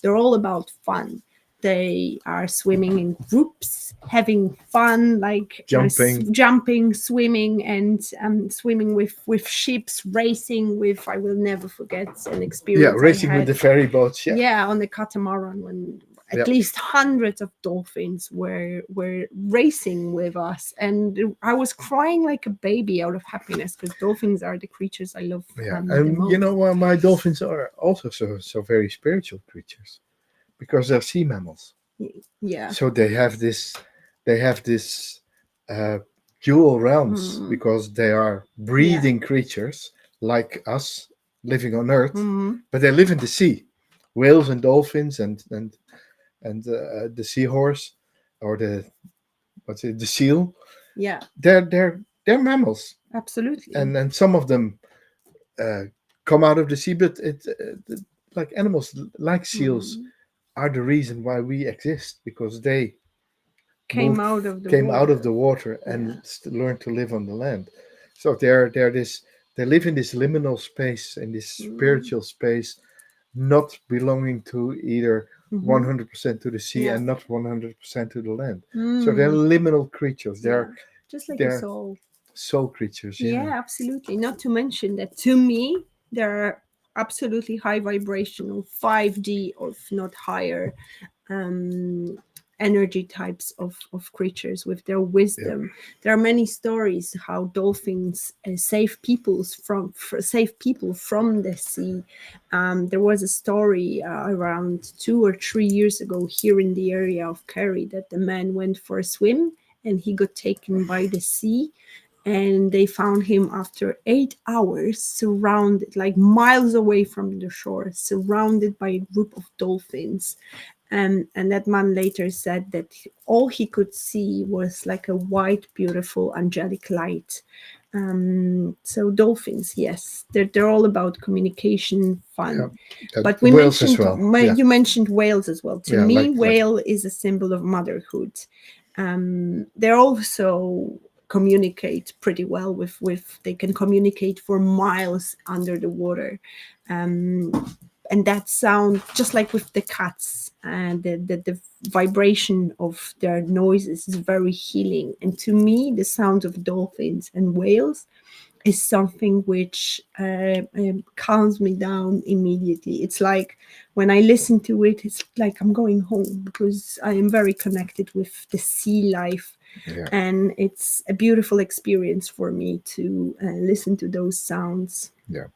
they're all about fun. They are swimming in groups, having fun, like Jumping. jumping, swimming, and swimming with ships, racing with. I will never forget an Yeah, experience I racing with had. the ferry boats. Yeah. Yeah, on the catamaran when at Yeah. least hundreds of dolphins were racing with us, and I was crying like a baby out of happiness because dolphins are the creatures I love Yeah. the And you most. know why my dolphins are also so very spiritual creatures? Because they're sea mammals. Yeah. So they have this uh, dual realms Mm. because they are Yeah. breathing creatures like us living on Earth, Mm. but they live in the sea. Whales and dolphins and the seahorse or the seal. Yeah. They're mammals, Absolutely. and some of them uh, come out of the sea, but like animals like seals Mm. are the reason why we exist because they Came moved out of the came out of the water. water Yeah. and learned to live on the land. So they live in this liminal space, in this Mm. spiritual space, not belonging to either Mm-hmm. 100% to the sea Yeah. and not 100% to the land. So they're Mm. liminal creatures. Yeah. Just like a They're soul. soul creatures. Yeah. Yeah, absolutely. Not to mention that to me, there are absolutely high vibrational 5D, or if not higher, um, energy types of creatures with their Yeah. wisdom. There are many stories how dolphins save people from the sea. There was a story around 2 or 3 years ago here in the area of Kerry that the man went for a swim and he got taken by the sea, and they found him after 8 hours surrounded, like miles away from the shore, surrounded by a group of dolphins. And that man later said that all he could see was like a white, beautiful, angelic light. So dolphins, yes, they're all about communication, Yeah. fun. That, But whales as well. Yeah. you mentioned whales as well. To Yeah. me, Like whale is a symbol of motherhood. They're also communicate pretty well with they can communicate for miles under the water. Um, and that sound, just like with the cats, and the vibration of their noises is very healing. And to me, the sound of dolphins and whales is something which calms me down immediately. It's like when I listen to it, it's like I'm going home because I am very connected with the sea life, yeah. and it's a beautiful experience for me to listen to those sounds. Yeah.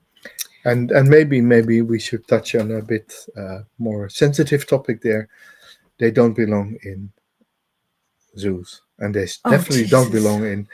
And maybe we should touch on a bit more sensitive topic there. They don't belong in zoos, and they Oh, definitely don't Jesus. belong in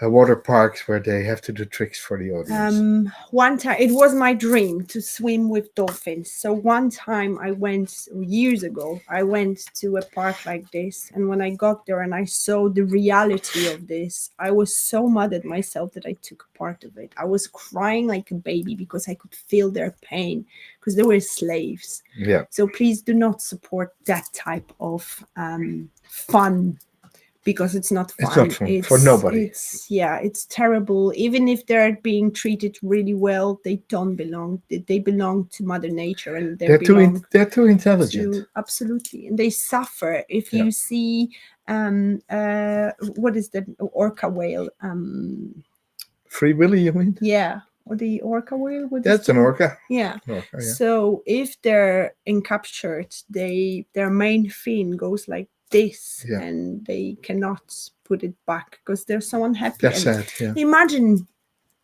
water parks where they have to do tricks for the audience. One time it was my dream to swim with dolphins. So one time I went years ago, I went to a park like this, and when I got there and I saw the reality of this, I was so mad at myself that I took a part of it. I was crying like a baby because I could feel their pain because they were slaves. Yeah, So please do not support that type of fun, because it's not it's not fun. fun for It's nobody. it's yeah, it's terrible. Even if they're being treated really well, they don't belong. They belong to Mother Nature, and they belong They're too intelligent. to, absolutely, and they suffer. If Yeah, you see what is the orca whale? Free Willy, you mean? Yeah, or the orca whale, what is That's an the, orca. yeah. Orca, yeah. So if they're encaptured, their main fin goes like this, Yeah, and they cannot put it back because they're so unhappy. that's And sad. Yeah, imagine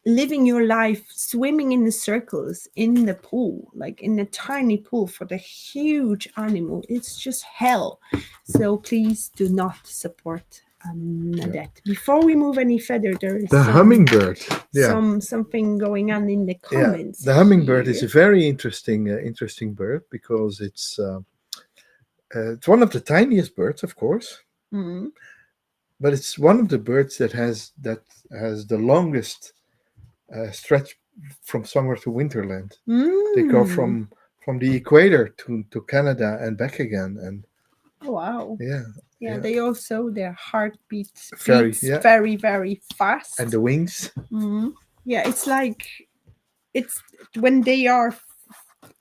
living your life swimming in the circles in the pool, like in a tiny pool for the huge animal. It's just hell. So please do not support yeah. that. Before we move any further, there is The hummingbird. Yeah, something going on in the yeah. comments The hummingbird is here. a very interesting bird because it's one of the tiniest birds, of course, Mm. but it's one of the birds that has the longest stretch from summer to winterland. They go Mm. from the equator to Canada and back again, and Oh, wow. yeah, Yeah, yeah, they also, their heartbeat very beats yeah, very, very and fast. the wings. Mm. Yeah, it's like, it's when they are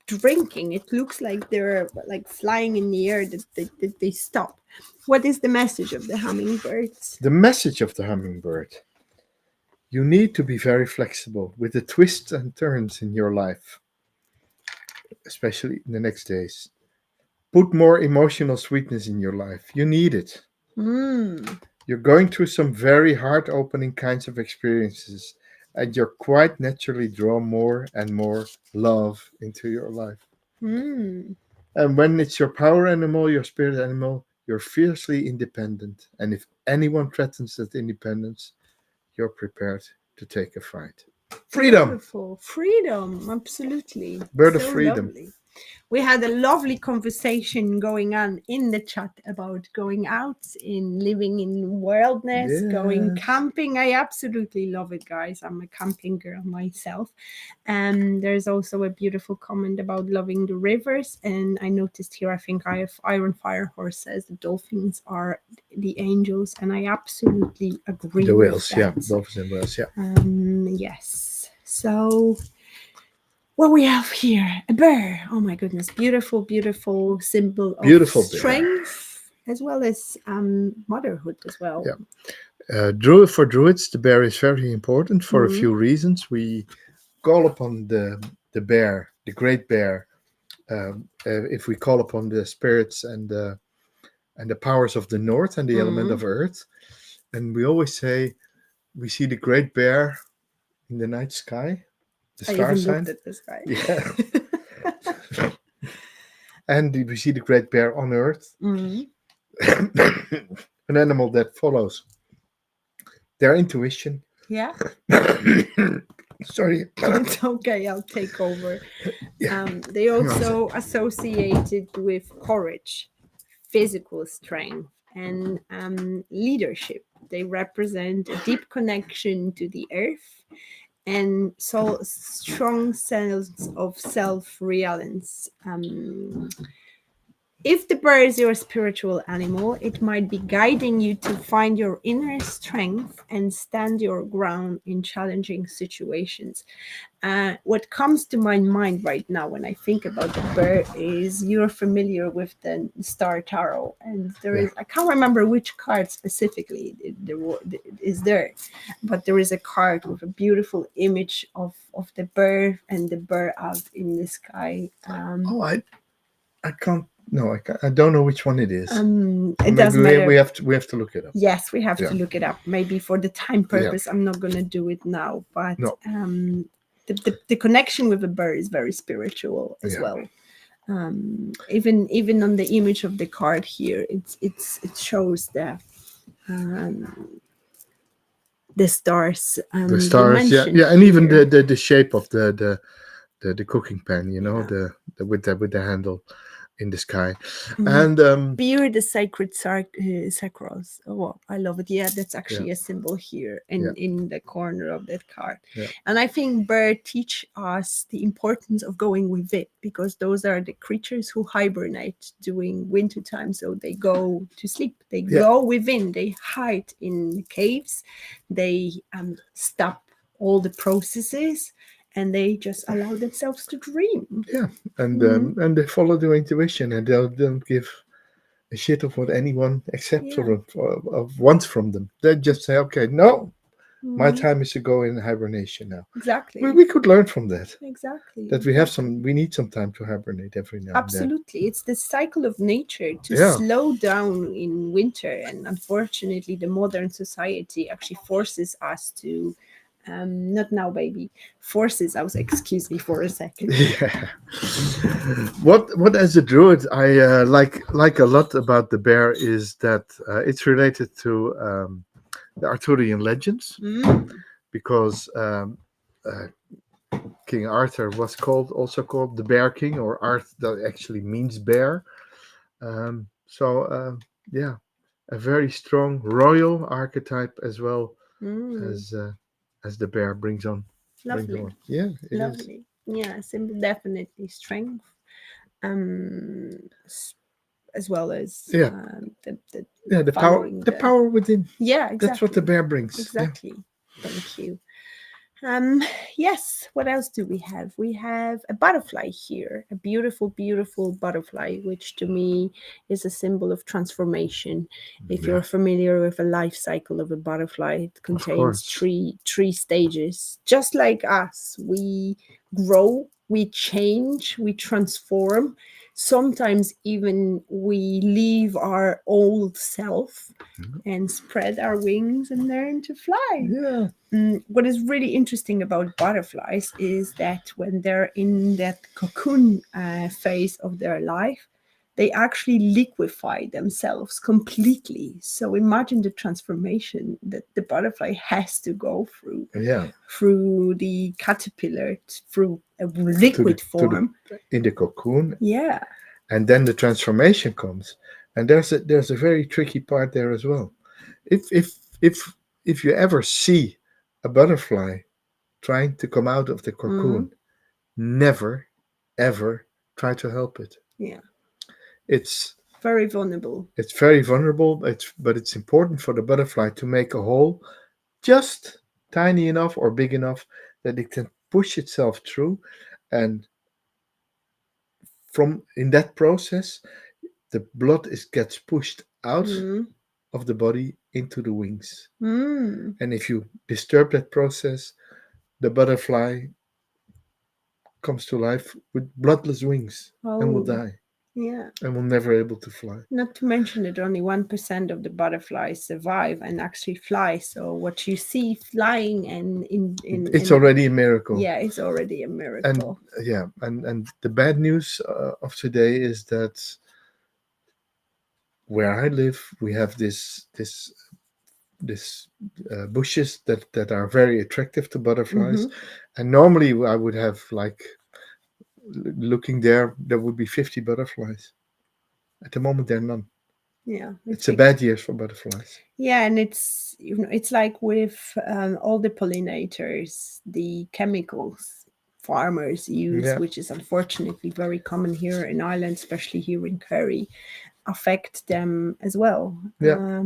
drinking. It looks like they're like flying in the air, that they stop. What is the message of the hummingbirds? The message of the hummingbird: you need to be very flexible with the twists and turns in your life, especially in the next days. Put more emotional sweetness in your life. You need it. Mm, You're going through some very heart opening kinds of experiences, and you're quite naturally draw more and more love into your life. mm. And when it's your power animal, your spirit animal, you're fiercely independent. And if anyone threatens that independence, you're prepared to take a fight. Freedom! Beautiful. Freedom, absolutely. Bird of So freedom. lovely. We had a lovely conversation going on in the chat about going out, in living in wildness, going Yes. camping. I absolutely love it, guys. I'm a camping girl myself. And there's also a beautiful comment about loving the rivers. And I noticed here, I think I have Iron Fire Horse says the dolphins are the angels. And I absolutely agree The with whales, that. yeah. Dolphins and whales, yeah. Yes. So what we have here, a bear. Oh my goodness, beautiful, beautiful symbol of Beautiful bear. strength as well as motherhood as well. Yeah. For druids, the bear is very important for a Mhm. few reasons. We call upon the bear, the great bear, if we call upon the spirits and the powers of the north and the element Mhm. of earth. And we always say we see the great bear in the night sky, the I star even sign. looked at this guy. Yeah. And we see the great bear on earth, Mhm. an animal that follows their intuition. Yeah, Sorry. it's okay. I'll take over. Yeah. They Hang on a also sec. associated with courage, physical strength, and leadership. They represent a deep connection to the earth and so strong sense of self-reliance. If the bird is your spiritual animal, it might be guiding you to find your inner strength and stand your ground in challenging situations. What comes to my mind right now when I think about the bird is you're familiar with the Star Tarot, and there Yeah. is, I can't remember which card specifically is there, but there is a card with a beautiful image of the bird and the bird out in the sky. Oh, I can't. No, I can't. I don't know which one it is. It Maybe doesn't matter. we have to look it up. Yes, we have Yeah. to look it up. Maybe for the time Yeah. purpose, I'm not going to do it now. But No. the connection with the bird is very spiritual as Yeah. well. Even on the image of the card here, it shows the stars The you stars, yeah, mentioned yeah, and even here. the shape of the cooking pan, you know, Yeah. the with the handle in the sky, Mhm. and Beer, the sacred sacros. Oh, wow, I love it. Yeah, that's yeah, actually a symbol here yeah, in the corner of that card. yeah, And I think bird teach us the importance of going with it because those are the creatures who hibernate during winter time. So they go to sleep. They yeah, go within. They hide in caves. They stop all the processes and they just allow themselves to dream. yeah, Mhm. and they follow their intuition, and they don't give a shit of what anyone accepts Yeah. or wants from them. They just say, okay, no, my Mhm. time is to go in hibernation now. Exactly. We could learn from that. Exactly. That Exactly. we need some time to hibernate every now and then. Absolutely. It's the cycle of nature to Yeah, slow down in winter. And unfortunately, the modern society actually forces us to, not now, baby, forces us, excuse me for a second. yeah. What as a druid I like a lot about the bear is that it's related to the Arthurian legends Mm. because uh, King Arthur was also called the Bear King, or Arth that actually means bear. Yeah, a very strong royal archetype as well Mm. as uh, as the bear brings Lovely. on. Yeah, it is. Lovely. Yeah, symbol definitely strength. S- as well as Yeah, the yeah, following the the power within. yeah, That's what the exactly. bear brings. Yeah. Exactly. Thank you. Um, yes, what else do we have? We have a butterfly here, a beautiful, beautiful butterfly, which to me is a symbol of transformation. If Yeah, you're familiar with a life cycle of a butterfly, it of contains course. three stages. Just like us, we grow, we change, we transform. Sometimes even we leave our old self and spread our wings and learn to fly. Yeah, What is really interesting about butterflies is that when they're in that cocoon phase of their life, they actually liquefy themselves completely. So imagine the transformation that the butterfly has to go yeah. through the caterpillar, through a To the liquid to the form. in the cocoon, Yeah. and then the transformation comes, and there's a very tricky part there as well. If if if if you ever see a butterfly trying to come out of the Mm, cocoon, never ever try to help it. yeah. It's Very vulnerable. it's very vulnerable. But it's important for the butterfly to make a hole just tiny enough or big enough that it can push itself through, and from in that process the blood gets pushed out Mm, of the body into the wings. mm. And if you disturb that process, the butterfly comes to life with bloodless wings and will Oh, die yeah. and will never able to fly. Not to mention that only 1% of the butterflies survive and actually fly. So what you see flying and It's already a miracle. yeah, it's already a And miracle. yeah, and the bad news of today is that where I live, we have this bushes that are very attractive to butterflies, Hmm. and normally I would have like looking there would be 50 butterflies. At the moment, there are none. Yeah, it's It's a big. bad year for butterflies. Yeah, and it's like with all the pollinators, the chemicals farmers use, Yeah, which is unfortunately very common here in Ireland, especially here in Kerry, affect them as well. yeah.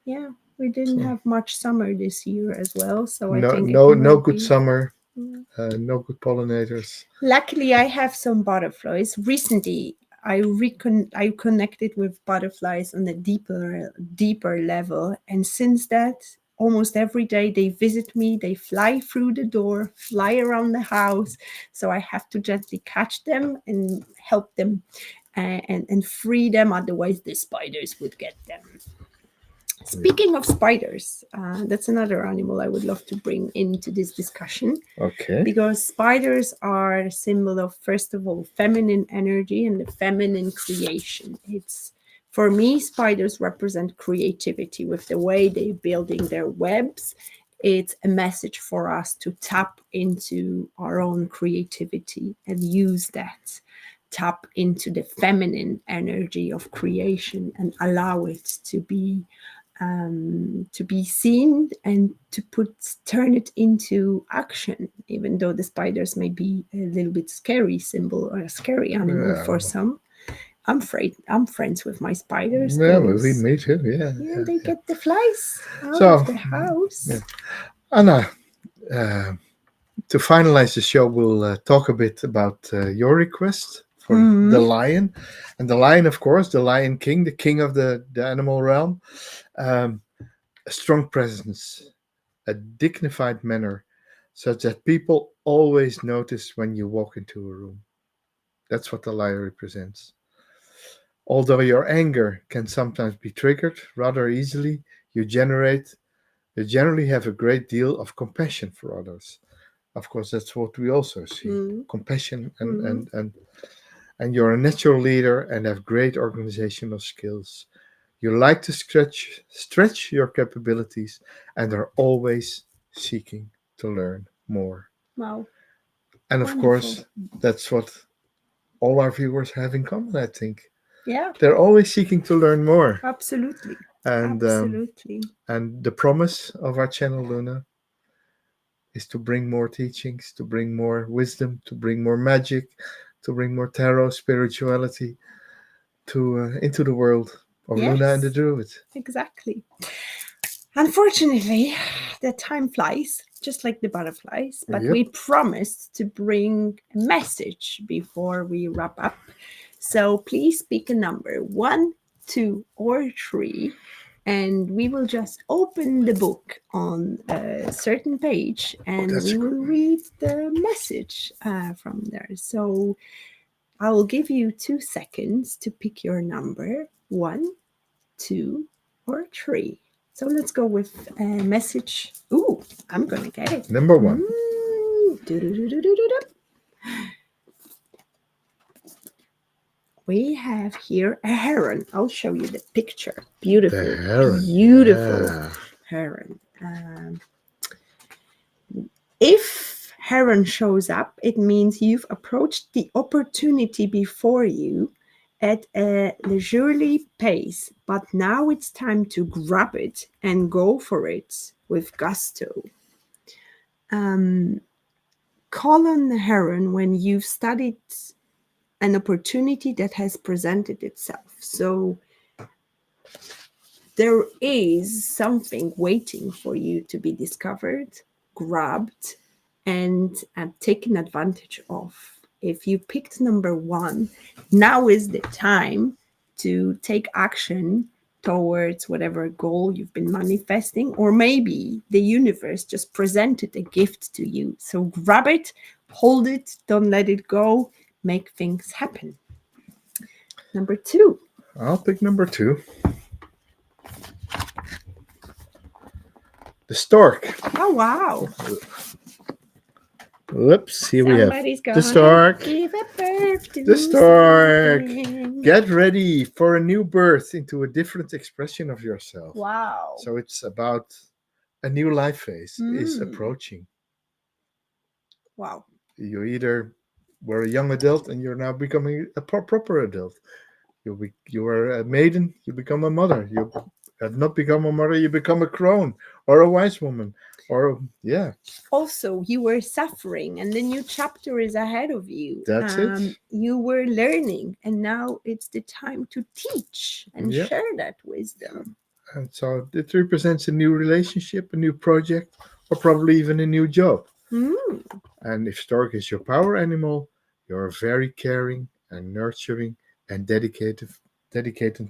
Yeah, we didn't So have much summer this year as well, so I no, think it no might good be. summer. Yeah. No good pollinators. Luckily, I have some butterflies. Recently, I connected with butterflies on a deeper level, and since that, almost every day they visit me. They fly through the door, fly around the house, so I have to gently catch them and help them, and free them. Otherwise, the spiders would get them. Yeah. Speaking of spiders, that's another animal I would love to bring into this discussion Okay. because spiders are a symbol of, first of all, feminine energy and the feminine creation. It's for me, spiders represent creativity with the way they're building their webs. It's a message for us to tap into our own creativity and use that. Tap into the feminine energy of creation and allow it to be seen and to turn it into action, even though the spiders may be a little bit scary symbol or a scary animal Yeah. for some. I'm friends with my spiders Yeah, we because me too. Yeah, yeah, yeah, they yeah. get the flies out of So, the yeah. house. Anna, uh, to finalize the show, we'll talk a bit about your request for the Mm, lion, and the lion, of course, the Lion King, the king of the animal realm. Um, a strong presence, a dignified manner, such that people always notice when you walk into a room. That's what the lion represents. Although your anger can sometimes be triggered rather easily, you generate you generally have a great deal of compassion for others. Of course, that's what we also see. mm, Compassion mm. and you're a natural leader and have great organizational skills. You like to stretch your capabilities and are always seeking to learn more. Wow, And of wonderful. course, that's what all our viewers have in common, I think. Yeah, They're always seeking to learn more. absolutely. And Absolutely. the promise of our channel, Luna, is to bring more teachings, to bring more wisdom, to bring more magic, to bring more tarot spirituality to into the world of Luna and the Yes, Druid. exactly. Unfortunately, the time flies. just like the butterflies, but Yep. we promised to bring a message before we wrap up. So please pick a number, 1, 2, or 3, and we will just open the book on a certain page and That's we will read the message from there. So I will give you 2 seconds to pick your number, 1, 2, or 3. So let's go with a message. Ooh, I'm gonna get it. number 1. Do-do-do-do-do-do. We have here a heron. I'll show you the picture. Beautiful, The heron. beautiful Yeah. heron. If heron shows up, it means you've approached the opportunity before you at a leisurely pace, but now it's time to grab it and go for it with gusto. Call on the heron when you've studied an opportunity that has presented itself. So there is something waiting for you to be discovered, grabbed, and taken advantage of. If you picked number 1, now is the time to take action towards whatever goal you've been manifesting, or maybe the universe just presented a gift to you. So grab it, hold it, don't let it go, make things happen. Number 2. I'll pick number 2. The stork. Oh, wow. Whoops, here we have Somebody's the gonna stork. give a birth to The stork. something. Get ready for a new birth into a different expression of yourself. Wow. So it's about a new life phase is approaching. Wow. You either were a young adult and you're now becoming a proper adult. You are a maiden, you become a mother. You have not become a mother, you become a crone or a wise woman. Or yeah, Also, you were suffering, and the new chapter is ahead of you. That's it. You were learning, and now it's the time to teach and Yep. share that wisdom. And so it represents a new relationship, a new project, or probably even a new job. Mm. And if stork is your power animal, you're a very caring and nurturing and dedicated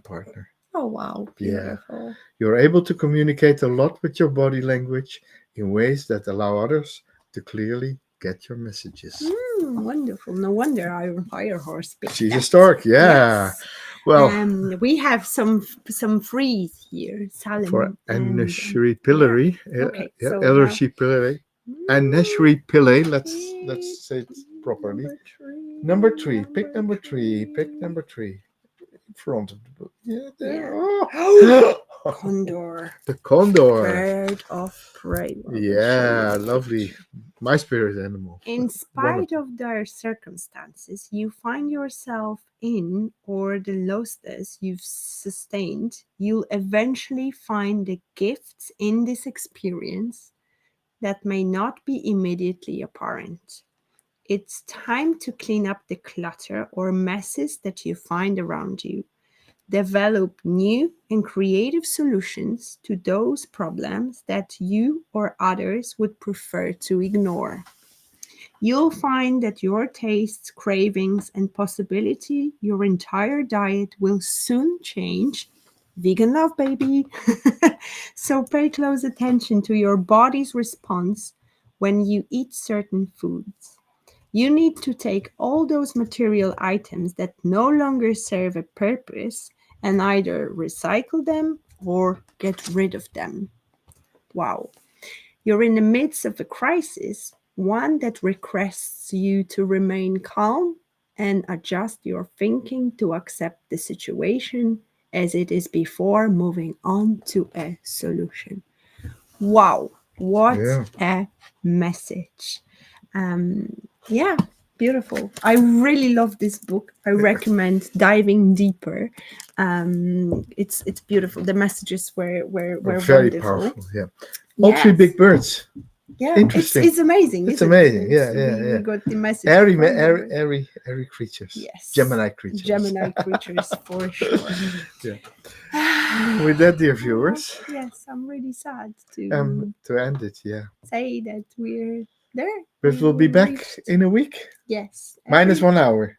partner. Oh, wow. Yeah. Beautiful. You're able to communicate a lot with your body language in ways that allow others to clearly get your messages. Wonderful. No wonder Iron Fire Horse picked She's that. a stork, yeah. Yes. Well, We have some freeze here. Salim for and Aneshri Pillary, Okay, so Ellershy Pillary, Aneshri Pillay, let's say it properly. Number 3, pick number 3, pick number 3. In front of the book. Yeah, there. Yeah. Oh. Condor. The condor. Bird of prey. Well, Yeah, lovely. My spirit animal. In spite of dire circumstances you find yourself in or the losses you've sustained, you'll eventually find the gifts in this experience that may not be immediately apparent. It's time to clean up the clutter or messes that you find around you. Develop new and creative solutions to those problems that you or others would prefer to ignore. You'll find that your tastes, cravings, and possibility, your entire diet will soon change. Vegan love, baby. So pay close attention to your body's response when you eat certain foods. You need to take all those material items that no longer serve a purpose and either recycle them or get rid of them. Wow. You're in the midst of a crisis, one that requests you to remain calm and adjust your thinking to accept the situation as it is before moving on to a solution. Wow, what a message. Yeah, beautiful. I really love this book. I recommend diving deeper. It's beautiful. The messages were very wonderful. powerful. Yeah. All 3 big birds. Yeah, Interesting. it's amazing, It's isn't it? amazing. Yeah, yeah, We yeah. got the message Airy, from them. airy creatures. Yes, Gemini creatures. Gemini creatures for sure. Yeah. With that, dear Oh, viewers, yes, I'm really sad to to end it, yeah. say that we're there. But we'll be We back reached. in a week. Yes, Minus every 1 hour.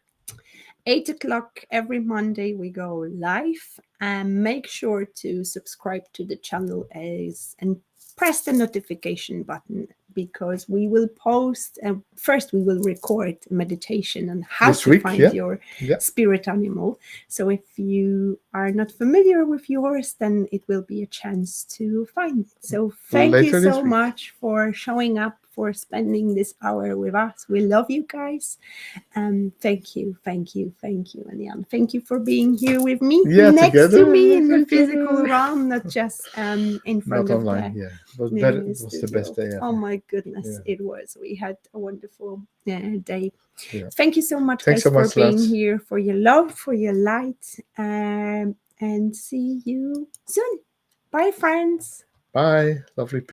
8 o'clock every Monday we go live, and make sure to subscribe to the channel as and press the notification button, because we will post first we will record meditation on how This to week, find yeah. your Yeah. spirit animal. So if you are not familiar with yours, then it will be a chance to find it. So thank you Later this so week. much for showing up, for spending this hour with us. We love you guys. Thank you, and Jan. Thank you for being here with me, Yeah, next to together. me in the physical Together. realm, not just in front Not of online, the yeah. It was the best studio. day ever. Oh my goodness, Yeah. it was. We had a wonderful day. Yeah. Thank you so much, Thanks guys, so for much, being lads. here, for your love, for your light, and see you soon. Bye, friends. Bye. Lovely